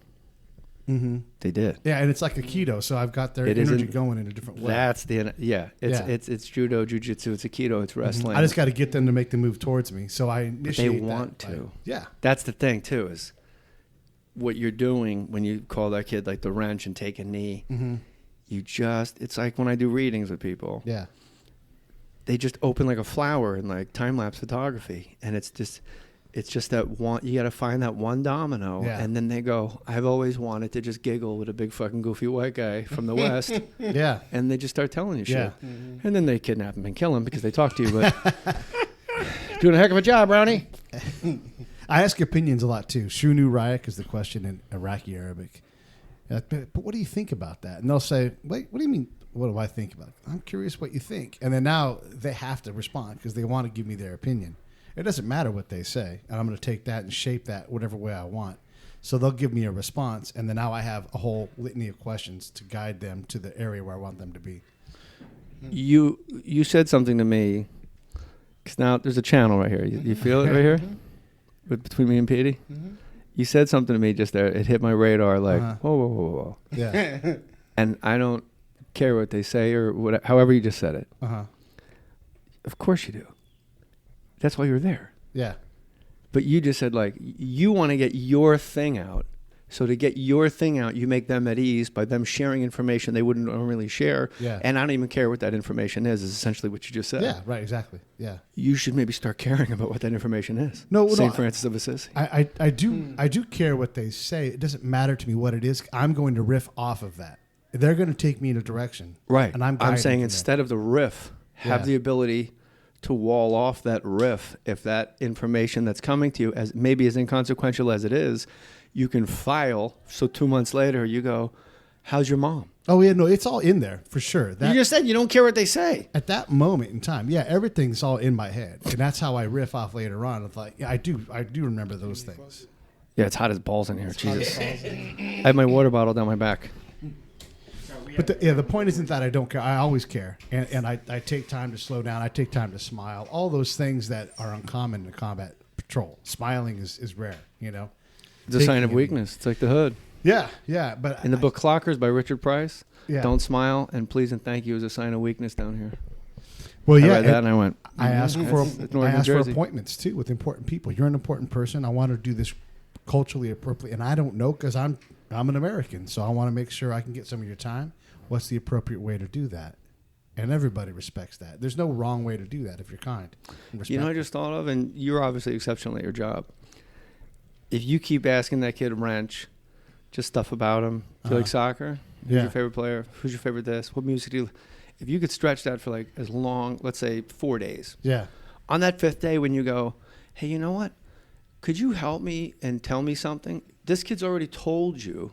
they did. Yeah, and it's like a keto, so I've got their It energy isn't- going in a different way. That's the It's judo, jujitsu. It's aikido. It's wrestling. I just got to get them to make the move towards me, so I But initiate. they that want by- to. Yeah, That's the thing too. Is what you're doing when you call that kid like the wrench and take a knee. It's like when I do readings with people. yeah, They just open like a flower in like time lapse photography, and it's just that one. You got to find that one domino, Yeah. and then they go. I've always wanted to just giggle with a big fucking goofy white guy from the West, yeah. and they just start telling you shit, Yeah. and then they kidnap him and kill him because they talk to you. But doing a heck of a job, Brownie. I ask opinions a lot too. Shunu Rayak is the question in Iraqi Arabic. But what do you think about that? And they'll say, wait, what do you mean? What do I think about it? I'm curious what you think. And then now they have to respond because they want to give me their opinion. It doesn't matter what they say. And I'm going to take that and shape that whatever way I want. So they'll give me a response. And then now I have a whole litany of questions to guide them to the area where I want them to be. you said something to me. Cause now there's a channel right here. You feel it right here, between me and Petey. You said something to me just there. It hit my radar like, whoa, whoa, whoa, whoa. Yeah. And I don't care what they say or what, however you just said it. Of course you do. That's why you're there. Yeah. But you just said like you want to get your thing out. So to get your thing out, you make them at ease by them sharing information they wouldn't normally share. Yeah. And I don't even care what that information is essentially what you just said. Yeah, right, exactly. Yeah. You should maybe start caring about what that information is. No, St. Francis of Assisi. I do care what they say. It doesn't matter to me what it is. I'm going to riff off of that. They're going to take me in a direction. Right. And I'm saying instead of the riff, have the ability to wall off that riff. If that information that's coming to you, as maybe as inconsequential as it is, you can file. So 2 months later, you go, how's your mom? Oh, yeah, no, it's all in there for sure. You just said you don't care what they say. At that moment in time, yeah, everything's all in my head. And that's how I riff off later on. It's like, yeah, I do remember those things. Yeah, it's hot as balls in here. Jesus. I have my water bottle down my back. But the point isn't that I don't care. I always care. And I take time to slow down. I take time to smile. All those things that are uncommon in combat patrol. Smiling is rare, you know. It's a sign of weakness. It's like the hood. Yeah, yeah. But in the book Clockers by Richard Price, yeah. Don't smile and please and thank you is a sign of weakness down here. Well, yeah. I read that and I went. I ask for Jersey. appointments too with important people. You're an important person. I want to do this culturally appropriately, and I don't know because I'm an American, so I want to make sure I can get some of your time. What's the appropriate way to do that? And everybody respects that. There's no wrong way to do that if you're kind. You know, I just thought of, and you're obviously exceptional at your job. If you keep asking that kid Wrench, just stuff about him, do you like soccer? Who's your favorite player? Who's your favorite this? What music do you? If you could stretch that for like as long, let's say 4 days. Yeah. On that 5th day, when you go, hey, you know what? Could you help me and tell me something? This kid's already told you.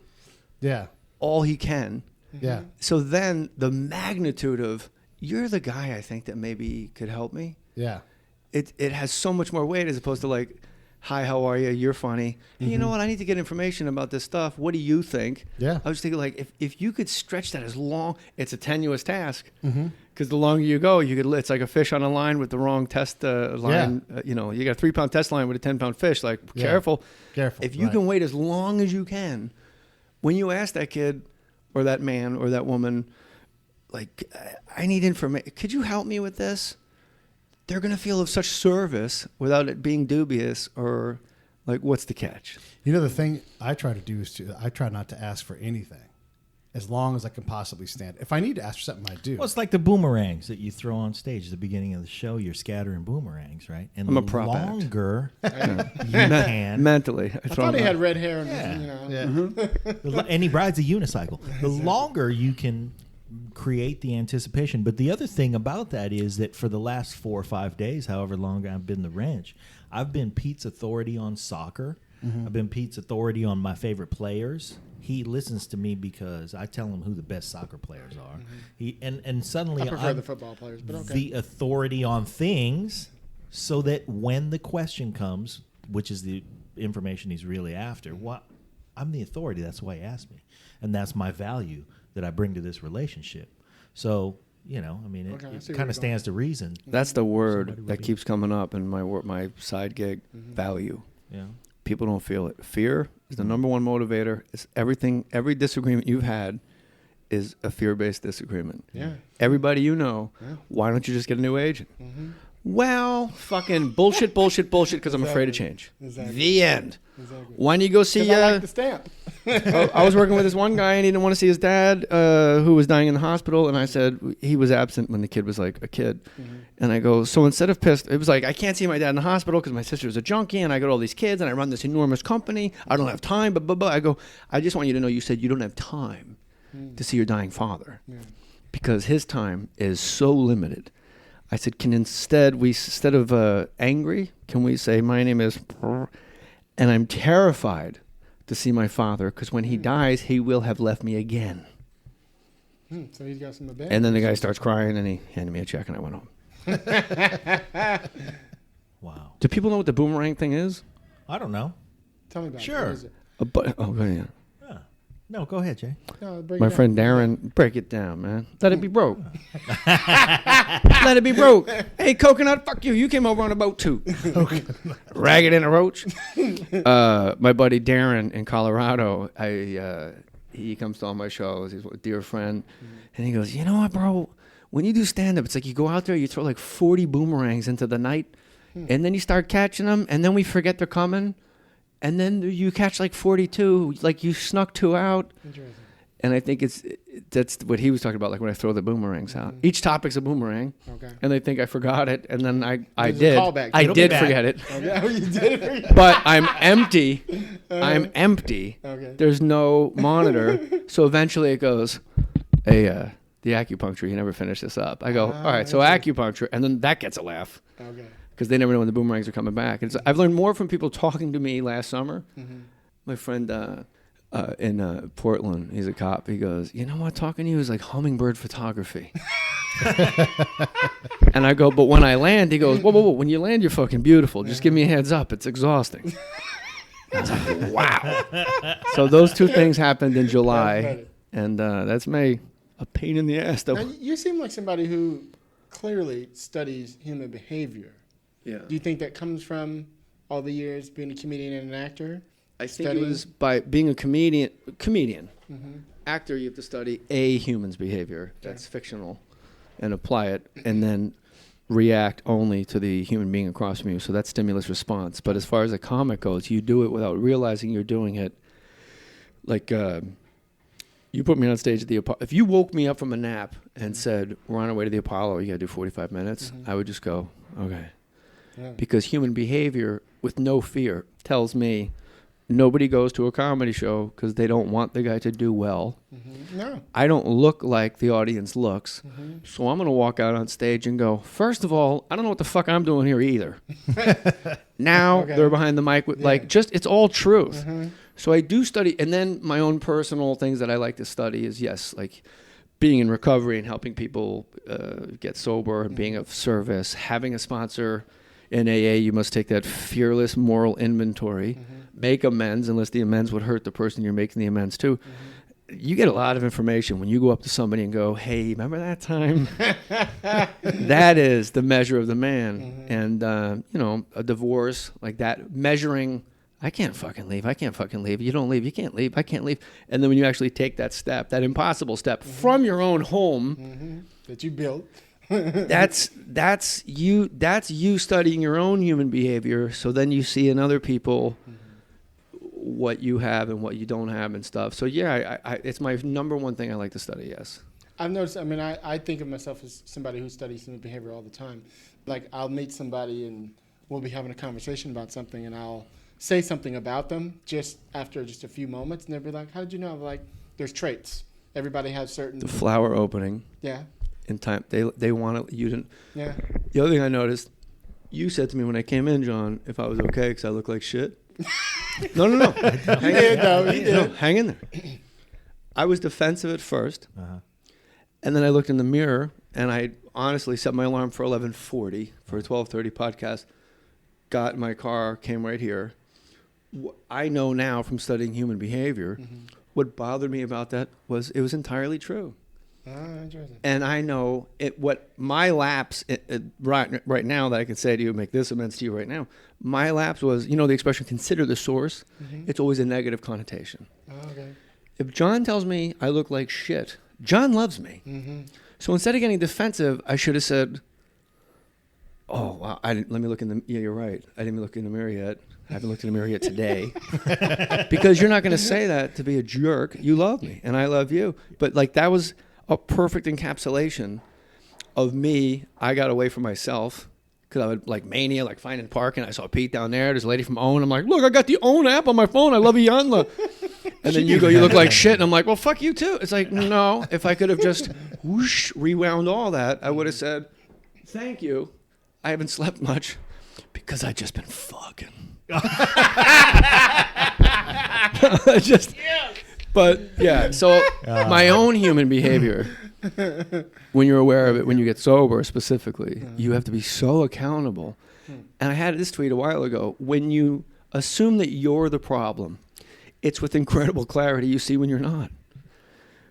Yeah. All he can. Yeah. So then the magnitude of you're the guy I think that maybe could help me. Yeah. It has so much more weight as opposed to like, hi, how are you? You're funny. Hey, you know what? I need to get information about this stuff. What do you think? Yeah. I was thinking like if you could stretch that as long, it's a tenuous task. Because the longer you go, it's like a fish on a line with the wrong test line. Yeah. You got a 3-pound test line with a 10-pound fish. Like, careful. Careful. If you can wait as long as you can, when you ask that kid or that man or that woman, like, I need information. Could you help me with this? They're going to feel of such service without it being dubious or like, what's the catch? You know, the thing I try to do is I try not to ask for anything as long as I can possibly stand. If I need to ask for something, I do. Well, it's like the boomerangs that you throw on stage at the beginning of the show. You're scattering boomerangs, right? And I'm the a prop act. longer you can. Mentally. I thought he had red hair. And And he rides a unicycle. The longer you can create the anticipation. But the other thing about that is that for the last 4 or 5 days, however long I've been the wrench, I've been Pete's authority on soccer. I've been Pete's authority on my favorite players. He listens to me because I tell him who the best soccer players are. And suddenly I prefer I'm the football players, but okay. the authority on things, so that when the question comes, which is the information he's really after, I'm the authority. That's why he asked me, and that's my value that I bring to this relationship. So, it kind of stands to reason. That's the word that keeps coming up in my side gig, value. Yeah. People don't feel it. Fear is the number one motivator. It's everything. Every disagreement you've had is a fear-based disagreement. Yeah. Everybody why don't you just get a new agent? Well, fucking bullshit, because I'm afraid of change. Exactly. The end. Exactly. Why don't you go see... I like the stamp. I was working with this one guy, and he didn't want to see his dad, who was dying in the hospital, and I said, he was absent when the kid was like a kid. And I go, so instead of pissed, it was like, I can't see my dad in the hospital because my sister's a junkie, and I got all these kids, and I run this enormous company. I don't have time, but. I go, I just want you to know you said you don't have time to see your dying father because his time is so limited. I said, instead of angry, can we say, my name is, and I'm terrified to see my father because when he dies, he will have left me again. So he's got some advantage. And then the guy starts crying, and he handed me a check, and I went home. Wow. Do people know what the boomerang thing is? I don't know. Tell me about it. Sure. What is it? Oh, yeah. Yeah. No, go ahead, Jay. No, break My it down. friend Darren, break it down, man. Let it be broke. Let it be broke. Hey, Coconut, fuck you. You came over on a boat too. Ragged and a roach. My buddy Darren in Colorado, he comes to all my shows. He's a dear friend. And he goes, you know what, bro? When you do stand-up, it's like you go out there, you throw like 40 boomerangs into the night, and then you start catching them, and then we forget they're coming. And then you catch like 42, like you snuck 2 out. Interesting. And I think that's what he was talking about, like when I throw the boomerangs out. Each topic's a boomerang, Okay. and they think I forgot it, and then I There's a did. callback. I It'll be did back. forget it, Okay. Oh, you did it. but I'm empty. I'm empty. Okay. There's no monitor, so eventually it goes, hey, the acupuncture, you never finished this up. I go, all right, so acupuncture, and then that gets a laugh. Okay. Because they never know when the boomerangs are coming back. I've learned more from people talking to me last summer. My friend in Portland, he's a cop. He goes, you know what? Talking to you is like hummingbird photography. And I go, but when I land, he goes, whoa. When you land, you're fucking beautiful. Just give me a heads up. It's exhausting. I was like, wow. So those 2 things happened in July, and that's me. A pain in the ass, though. Now, you seem like somebody who clearly studies human behavior. Yeah. Do you think that comes from all the years being a comedian and an actor? I think Studying? it was by being a comedian. Actor, you have to study a human's behavior that's fictional and apply it, and then react only to the human being across from you. So that's stimulus response. But as far as a comic goes, you do it without realizing you're doing it. Like you put me on stage at the Apollo. If you woke me up from a nap and said, we're on our way to the Apollo, you got to do 45 minutes, I would just go, okay. Yeah. Because human behavior with no fear tells me nobody goes to a comedy show because they don't want the guy to do well. No. I don't look like the audience looks. So I'm going to walk out on stage and go, first of all, I don't know what the fuck I'm doing here either. Now Okay. they're behind the mic with it's all truth. So I do study. And then my own personal things that I like to study is, yes, like being in recovery and helping people get sober and being of service, having a sponsor. In AA, you must take that fearless moral inventory, make amends unless the amends would hurt the person you're making the amends to. You get a lot of information when you go up to somebody and go, hey, remember that time? That is the measure of the man. And, a divorce like that, measuring, I can't fucking leave. You don't leave. You can't leave. I can't leave. And then when you actually take that step, that impossible step from your own home, That you built. that's you studying your own human behavior, so then you see in other people what you have and what you don't have and stuff. So yeah, I it's my number one thing I like to study. Yes. I've noticed, I think of myself as somebody who studies human behavior all the time. Like, I'll meet somebody and we'll be having a conversation about something and I'll say something about them just after just a few moments and they'll be like, how did you know? I'm like, there's traits. Everybody has certain... The flower opening Yeah. in time. They want to, you didn't. Yeah. The other thing I noticed, you said to me when I came in, John, if I was okay because I look like shit. No. He did, though. He did. No, hang in there. I was defensive at first. And then I looked in the mirror, and I honestly set my alarm for 11:40 for a 12:30 podcast. Got in my car, came right here. I know now from studying human behavior, what bothered me about that was it was entirely true. Interesting. And I know what my lapse right now that I can say to you, make this amends to you right now. My lapse was, the expression "consider the source." It's always a negative connotation. Oh, okay. If John tells me I look like shit, John loves me. So instead of getting defensive, I should have said, "Oh, wow, let me look in the. Yeah, you're right. I didn't even look in the mirror yet. I haven't looked in the mirror yet today." Because you're not going to say that to be a jerk. You love me, and I love you. But that was a perfect encapsulation of me. I got away from myself because I would mania, finding parking. I saw Pete down there. There's a lady from OWN. I'm like, look, I got the OWN app on my phone. I love Iyanla. And then you go, you look like shit. And I'm like, well, fuck you too. It's like, no, if I could have just whoosh, rewound all that, I would have said, thank you. I haven't slept much because I've just been fucking. But yeah, so my own human behavior, when you're aware of it, when you get sober specifically, you have to be so accountable. And I had this tweet a while ago. When you assume that you're the problem, it's with incredible clarity you see when you're not.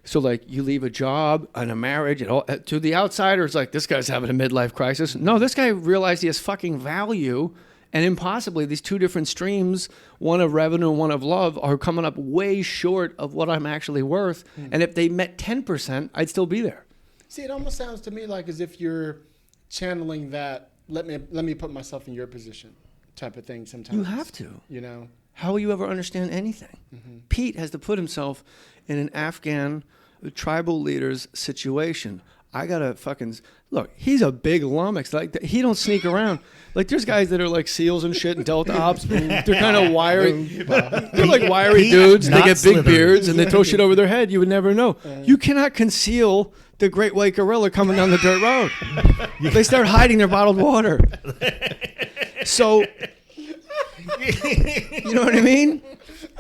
So, like, you leave a job and a marriage, and all, to the outsider, it's like, this guy's having a midlife crisis. No, this guy realized he has fucking value, and impossibly, these two different streams, one of revenue and one of love, are coming up way short of what I'm actually worth. And if they met 10%, I'd still be there. See, it almost sounds to me like as if you're channeling that, let me put myself in your position type of thing sometimes. You have to. You know? How will you ever understand anything? Pete has to put himself in an Afghan tribal leader's situation. I gotta fucking look. He's a big lummox. Like he don't sneak around. Like there's guys that are like SEALs and shit and Delta Ops. They're kind of wiry. They're like wiry dudes. They get big beards and they throw shit over their head. You would never know. You cannot conceal the great white gorilla coming down the dirt road. They start hiding their bottled water. So. You know what I mean?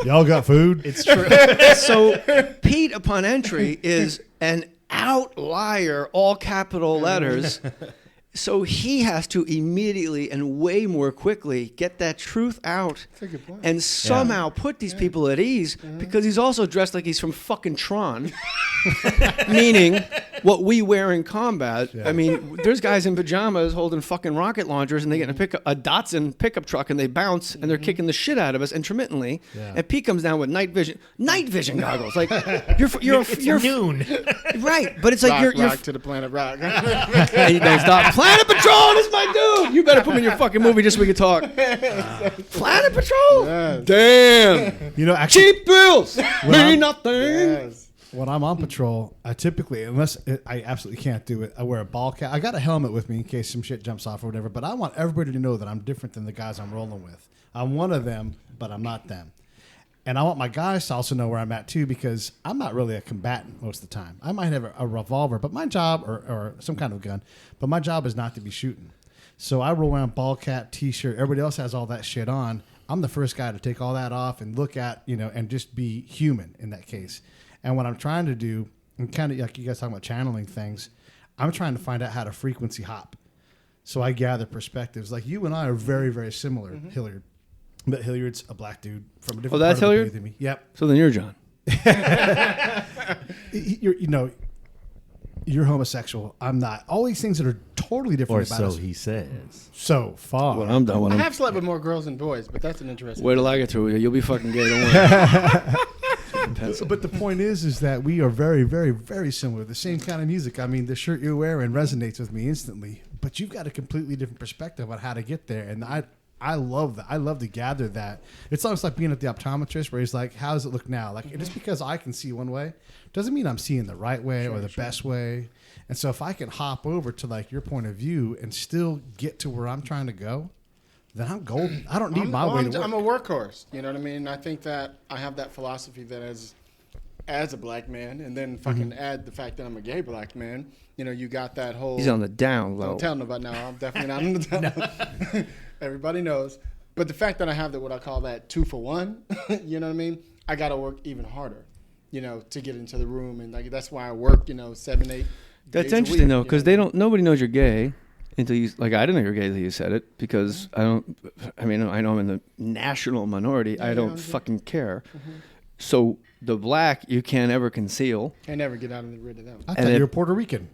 Y'all got food? It's true. So Pete, upon entry, is an outlier, all capital letters. So he has to immediately and way more quickly get that truth out That's a good point. and somehow put these people at ease because he's also dressed like he's from fucking Tron. Meaning what we wear in combat. I mean, there's guys in pajamas holding fucking rocket launchers and they get in a Datsun pickup truck and they bounce and they're kicking the shit out of us intermittently. Yeah. And Pete comes down with night vision goggles. Like you're noon. right, but it's like you're rock to the planet rock. and you don't stop. Planet Patrol, this is my dude. You better put me in your fucking movie just so we can talk. Planet Patrol? Yes. Damn. You know, actually, Cheap thrills. Mean nothing. Yes. when I'm on patrol, I typically, unless I absolutely can't do it, I wear a ball cap. I got a helmet with me in case some shit jumps off or whatever, but I want everybody to know that I'm different than the guys I'm rolling with. I'm one of them, but I'm not them. And I want my guys to also know where I'm at, too, because I'm not really a combatant most of the time. I might have a revolver, but my job, or some kind of gun, but my job is not to be shooting. So I roll around ball cap, T-shirt. Everybody else has all that shit on. I'm the first guy to take all that off and look at, and just be human in that case. And what I'm trying to do, and kind of like you guys talking about channeling things, I'm trying to find out how to frequency hop. So I gather perspectives. Like you and I are very, very similar, Hilliard. But Hilliard's a black dude from a different that's part of the Hilliard? than me. Yep. So then you're John. You're homosexual. I'm not. All these things that are totally different Or about so us. he says. So far. Well, I'm done with I him. have slept with more girls than boys, but that's an interesting. Wait till I get through with you. You'll be fucking gay. Don't worry. But the point is that we are very, very, very similar. The same kind of music. I mean, the shirt you're wearing resonates with me instantly. But you've got a completely different perspective on how to get there. And I love that. I love to gather that. It's almost like being at the optometrist where he's like, how does it look now? Like, just because I can see one way doesn't mean I'm seeing the right way or the best way. And so if I can hop over to like your point of view and still get to where I'm trying to go, then I'm golden. I don't need my way to work. I'm a workhorse. You know what I mean? I think that I have that philosophy that as a black man, and then fucking add the fact that I'm a gay black man. You got that whole. He's on the down low. Don't tell nobody now. I'm definitely not on the down low. Everybody knows. But the fact that I have that, what I call that 2 for 1, you know what I mean? I got to work even harder, to get into the room. And like that's why I work, 7, 8 That's days a interesting week, though, because nobody knows you're gay until you, like, I didn't know you're gay until you said it, because I know I'm in the national minority. I don't fucking care. So the black you can't ever conceal. I never get rid of them. I thought you were Puerto Rican.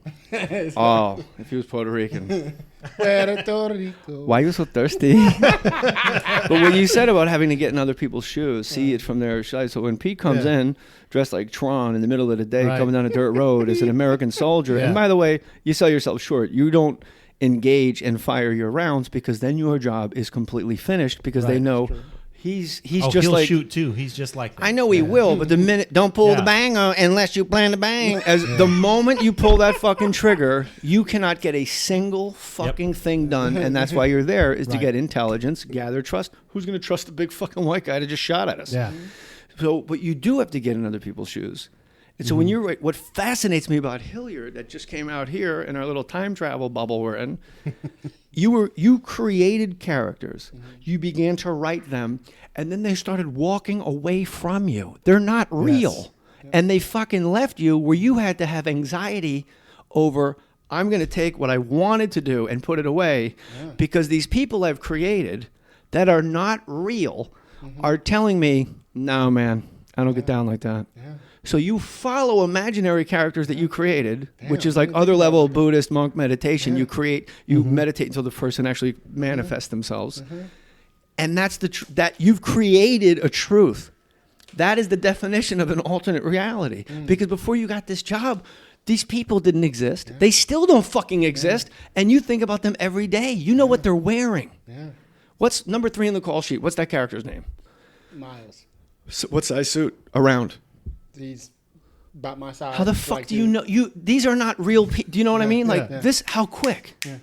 Oh, if he was Puerto Rican. Puerto Rico. Why are you so thirsty? But what you said about having to get in other people's shoes, see it from their side. So when Pete comes in, dressed like Tron in the middle of the day, coming down a dirt road as an American soldier, and by the way, you sell yourself short. You don't engage and fire your rounds because then your job is completely finished because they know he's just he'll like shoot too. He's just like that. I know he will, but the minute don't pull the bang unless you plan to bang. As the moment you pull that fucking trigger, you cannot get a single fucking thing done, and that's why you're there is to get intelligence, gather trust. Who's going to trust the big fucking white guy that just shot at us? Yeah. So, but you do have to get in other people's shoes. And so when you're what fascinates me about Hilliard that just came out here in our little time travel bubble we're in, you created characters. You began to write them, and then they started walking away from you. They're not real. And they fucking left you where you had to have anxiety over, I'm going to take what I wanted to do and put it away because these people I've created that are not real are telling me, no, man, I don't get down like that. Yeah. So you follow imaginary characters that you created, which is like really other think level about it. Buddhist monk meditation. Yeah. You meditate until the person actually manifests themselves. And that's that you've created a truth. That is the definition of an alternate reality. Because before you got this job, these people didn't exist. They still don't fucking exist. And you think about them every day. You know what they're wearing. Yeah. What's number 3 on the call sheet? What's that character's name? Miles. So what size suit? Around. He's about my size. How the fuck like do you know? These are not real people. Do you know what I mean? Like yeah. this, how quick? Yeah.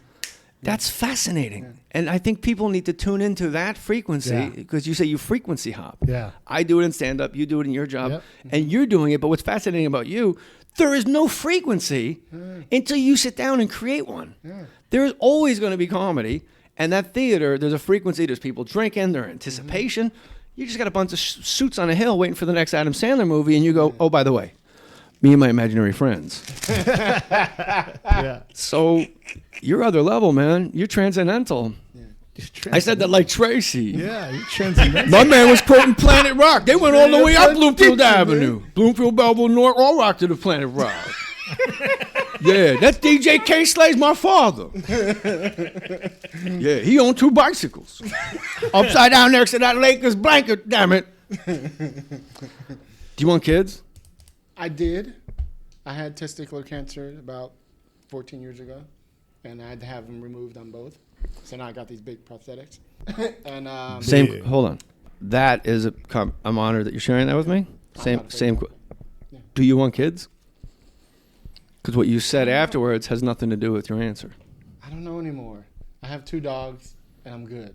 That's fascinating. And I think people need to tune into that frequency because you say you frequency hop. Yeah. I do it in stand-up. You do it in your job. Yep. And you're doing it. But what's fascinating about you, there is no frequency until you sit down and create one. There's always going to be comedy. And that theater, there's a frequency. There's people drinking. There's anticipation. You just got a bunch of suits on a hill waiting for the next Adam Sandler movie. And you go, oh, by the way, me and my imaginary friends. Yeah. So you're other level, man. You're transcendental. I said that like Tracy. Yeah, you're transcendental. My man was quoting Planet Rock. They went all the way up Bloomfield Avenue. Bloomfield, Belleville, North, all rock to the Planet Rock. Yeah, that's DJ K. Slay's my father. Yeah, he owned 2 bicycles. Upside down next to that Lakers blanket, damn it. Do you want kids? I did. I had testicular cancer about 14 years ago, and I had to have them removed on both. So now I got these big prosthetics. And Same. Hold on. That is I'm honored that you're sharing that with me. Same. Yeah. Do you want kids? Because what you said afterwards has nothing to do with your answer. I don't know anymore. I have 2 dogs, and I'm good.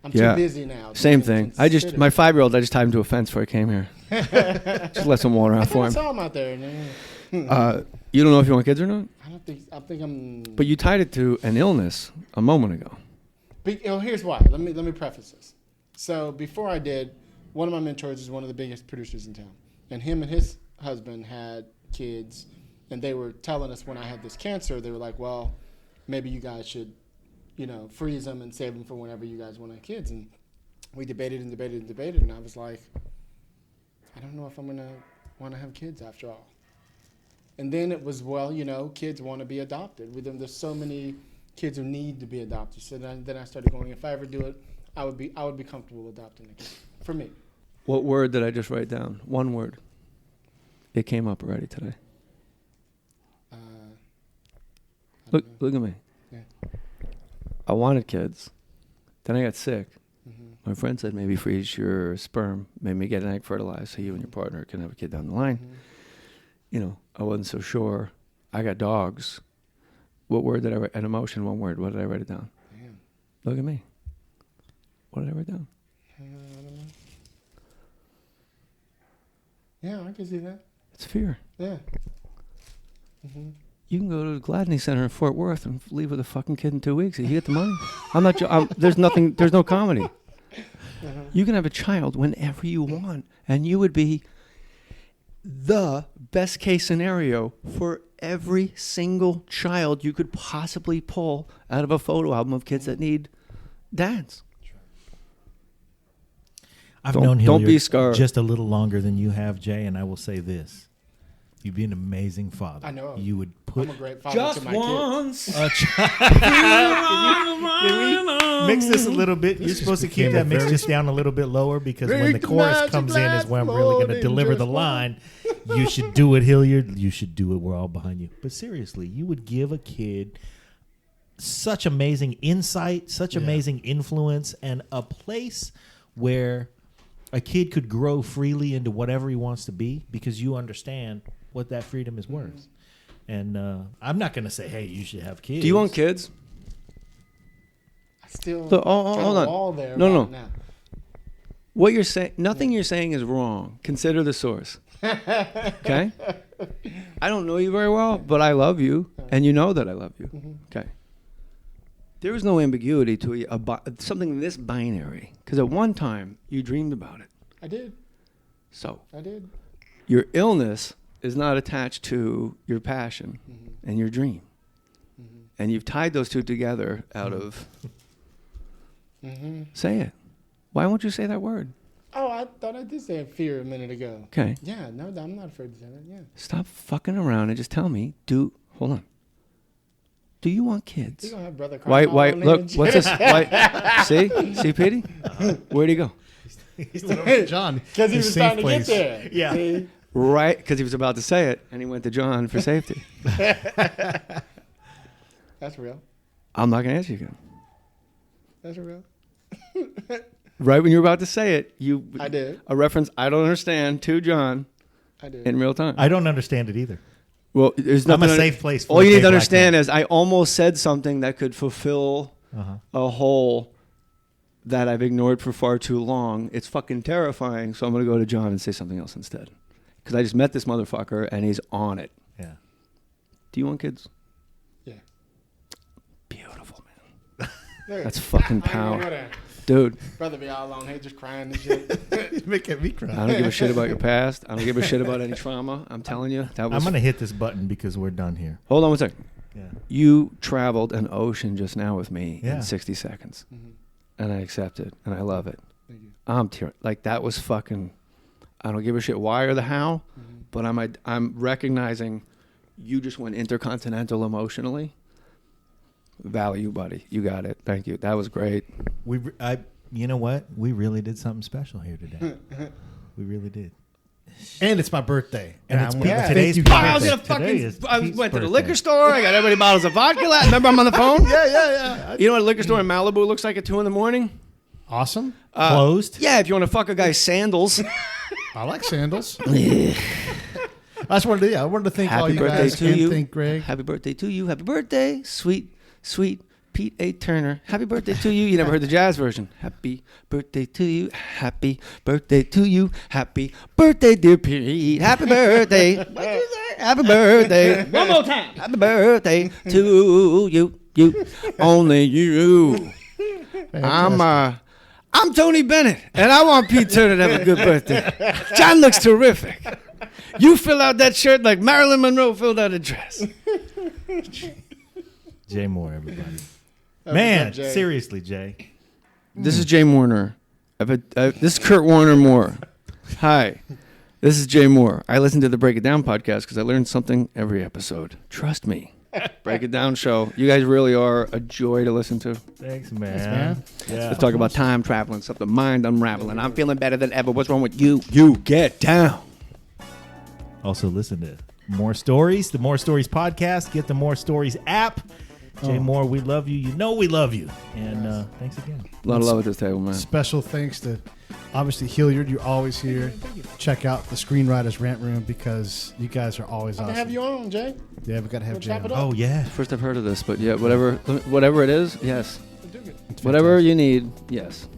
I'm Yeah. too busy now. to Same even thing. consider My it. 5-year-old, I just tied him to a fence before I came here. Just let some water out I for him. saw him out there. Man. You don't know if you want kids or not? I think I'm. But you tied it to an illness a moment ago. Here's why. Let me preface this. So before I did, one of my mentors is one of the biggest producers in town, and him and his husband had kids, and they were telling us when I had this cancer, they were like, well, maybe you guys should, freeze them and save them for whenever you guys want to have kids. And we debated and debated and debated, and I was like, I don't know if I'm gonna want to have kids after all. And then it was, well, kids want to be adopted. With them, there's so many kids who need to be adopted. So then I started going, if I ever do it, I would be comfortable adopting a kid. For me. What word did I just write down? One word. It came up already today. Look at me. Yeah. I wanted kids. Then I got sick. My friend said maybe freeze your sperm, maybe get an egg fertilized so you and your partner can have a kid down the line. I wasn't so sure. I got dogs. What word did I write? An emotion, one word. What did I write it down? Damn. Look at me. What did I write down? I don't know. Yeah, I can see that. It's fear. Yeah. You can go to the Gladney Center in Fort Worth and leave with a fucking kid in 2 weeks. You get the money. I'm not. There's nothing. There's no comedy. You can have a child whenever you want, and you would be the best case scenario for every single child you could possibly pull out of a photo album of kids that need dads. I've Don't- known don't be Hilliard scarred. just a little longer than you have, Jay, and I will say this. You'd be an amazing father. I know. You would put I'm a great father to my kids. mix this a little bit. You're supposed to keep that mix just down a little bit lower because when the Make the chorus magic comes in is when I'm really going to floating deliver the just line. You should do it, Hilliard. You should do it. We're all behind you. But seriously, you would give a kid such amazing insight, such amazing influence, and a place where a kid could grow freely into whatever he wants to be because you understand what that freedom is worth. And I'm not going to say, hey, you should have kids. Do you want kids? I still Look, hold got on. a wall there. No. right now. What you're saying, nothing you're saying is wrong. Consider the source. Okay? I don't know you very well, but I love you, and you know that I love you. Okay. There is no ambiguity to something this binary, because at one time you dreamed about it. I did. So I did. your illness is not attached to your passion and your dream. And you've tied those two together out of, say it. Why won't you say that word? Oh, I thought I did say fear a minute ago. Okay. Yeah, no, I'm not afraid to say that. Yeah. Stop fucking around and just tell me. Hold on. Do you want kids? You gonna have brother Why? crying all Look, on what's this? Why? See, Petey? Where'd he go? John, Because he his was safe trying to place. get there. Yeah. See? Right, because he was about to say it, and he went to John for safety. That's real. I'm not gonna answer you again. That's real. Right when you were about to say it, I did. a reference I don't understand to John I did. in real time. I don't understand it either. Well, there's I'm nothing. a safe place. For All a you gay need to black understand man. is I almost said something that could fulfill a hole that I've ignored for far too long. It's fucking terrifying. So I'm gonna go to John and say something else instead, because I just met this motherfucker and he's on it. Yeah. Do you want kids? Yeah. Beautiful, man. Look, That's fucking I ain't power, gonna go there. dude. Brother be all alone, hey, just crying and shit. He's making me cry. I don't give a shit about your past. I don't give a shit about any trauma. I'm telling you, that was. I'm gonna hit this button because we're done here. Hold on one second. Yeah. You traveled an ocean just now with me Yeah. in 60 seconds, Mhm. and I accept it, and I love it. Thank you. I'm tearing. Like, that was fucking. I don't give a shit why or the how, but I'm recognizing you just went intercontinental emotionally. Value, buddy. You got it. Thank you. That was great. You know what? We really did something special here today. We really did. And it's my birthday. And I it's wanna Pete's thank today's you birthday. guys. I was gonna Today is fucking. I Pete's went to the birthday. liquor store. I got everybody bottles of vodka. Remember, I'm on the phone. Yeah. You know what a liquor store in Malibu looks like at 2 a.m? Awesome. Closed. Yeah, if you want to fuck a guy's sandals. I like sandals. I just wanted to, I wanted to thank all Happy you birthday guys to and you. thank Greg. Happy birthday to you. Happy birthday, sweet Pete A. Turner. Happy birthday to you. You never heard the jazz version. Happy birthday to you. Happy birthday to you. Happy birthday, dear Pete. Happy birthday. What did you say? Happy birthday. One more time. Happy birthday to you. You. Only you. I'm Tony Bennett, and I want Pete Turner to have a good birthday. John looks terrific. You fill out that shirt like Marilyn Monroe filled out a dress. Jay Mohr, everybody. That Man, was Jay. seriously, Jay. This is Jay Warner. This is Kurt Warner Moore. Hi, this is Jay Mohr. I listen to the Break It Down podcast because I learn something every episode. Trust me. Break It Down show. You guys really are a joy to listen to. Thanks, man. man. Yeah. Let's talk about time traveling, stuff the mind unraveling. I'm feeling better than ever. What's wrong with you? You get down. Also, listen to More Stories, the More Stories podcast. Get the More Stories app. Jay Mohr, we love you. You know we love you. And thanks again. A lot of love at this table, man. Special thanks to, obviously, Hilliard. You're always here. Check out the Screenwriters Rant Room because you guys are always I'll awesome. have you on, Jay. Yeah, we got to have We'll Jay. chop it on. up. Oh, yeah. First I've heard of this, but yeah, whatever it is, yes. Do it. It's Whatever fantastic. you need, yes.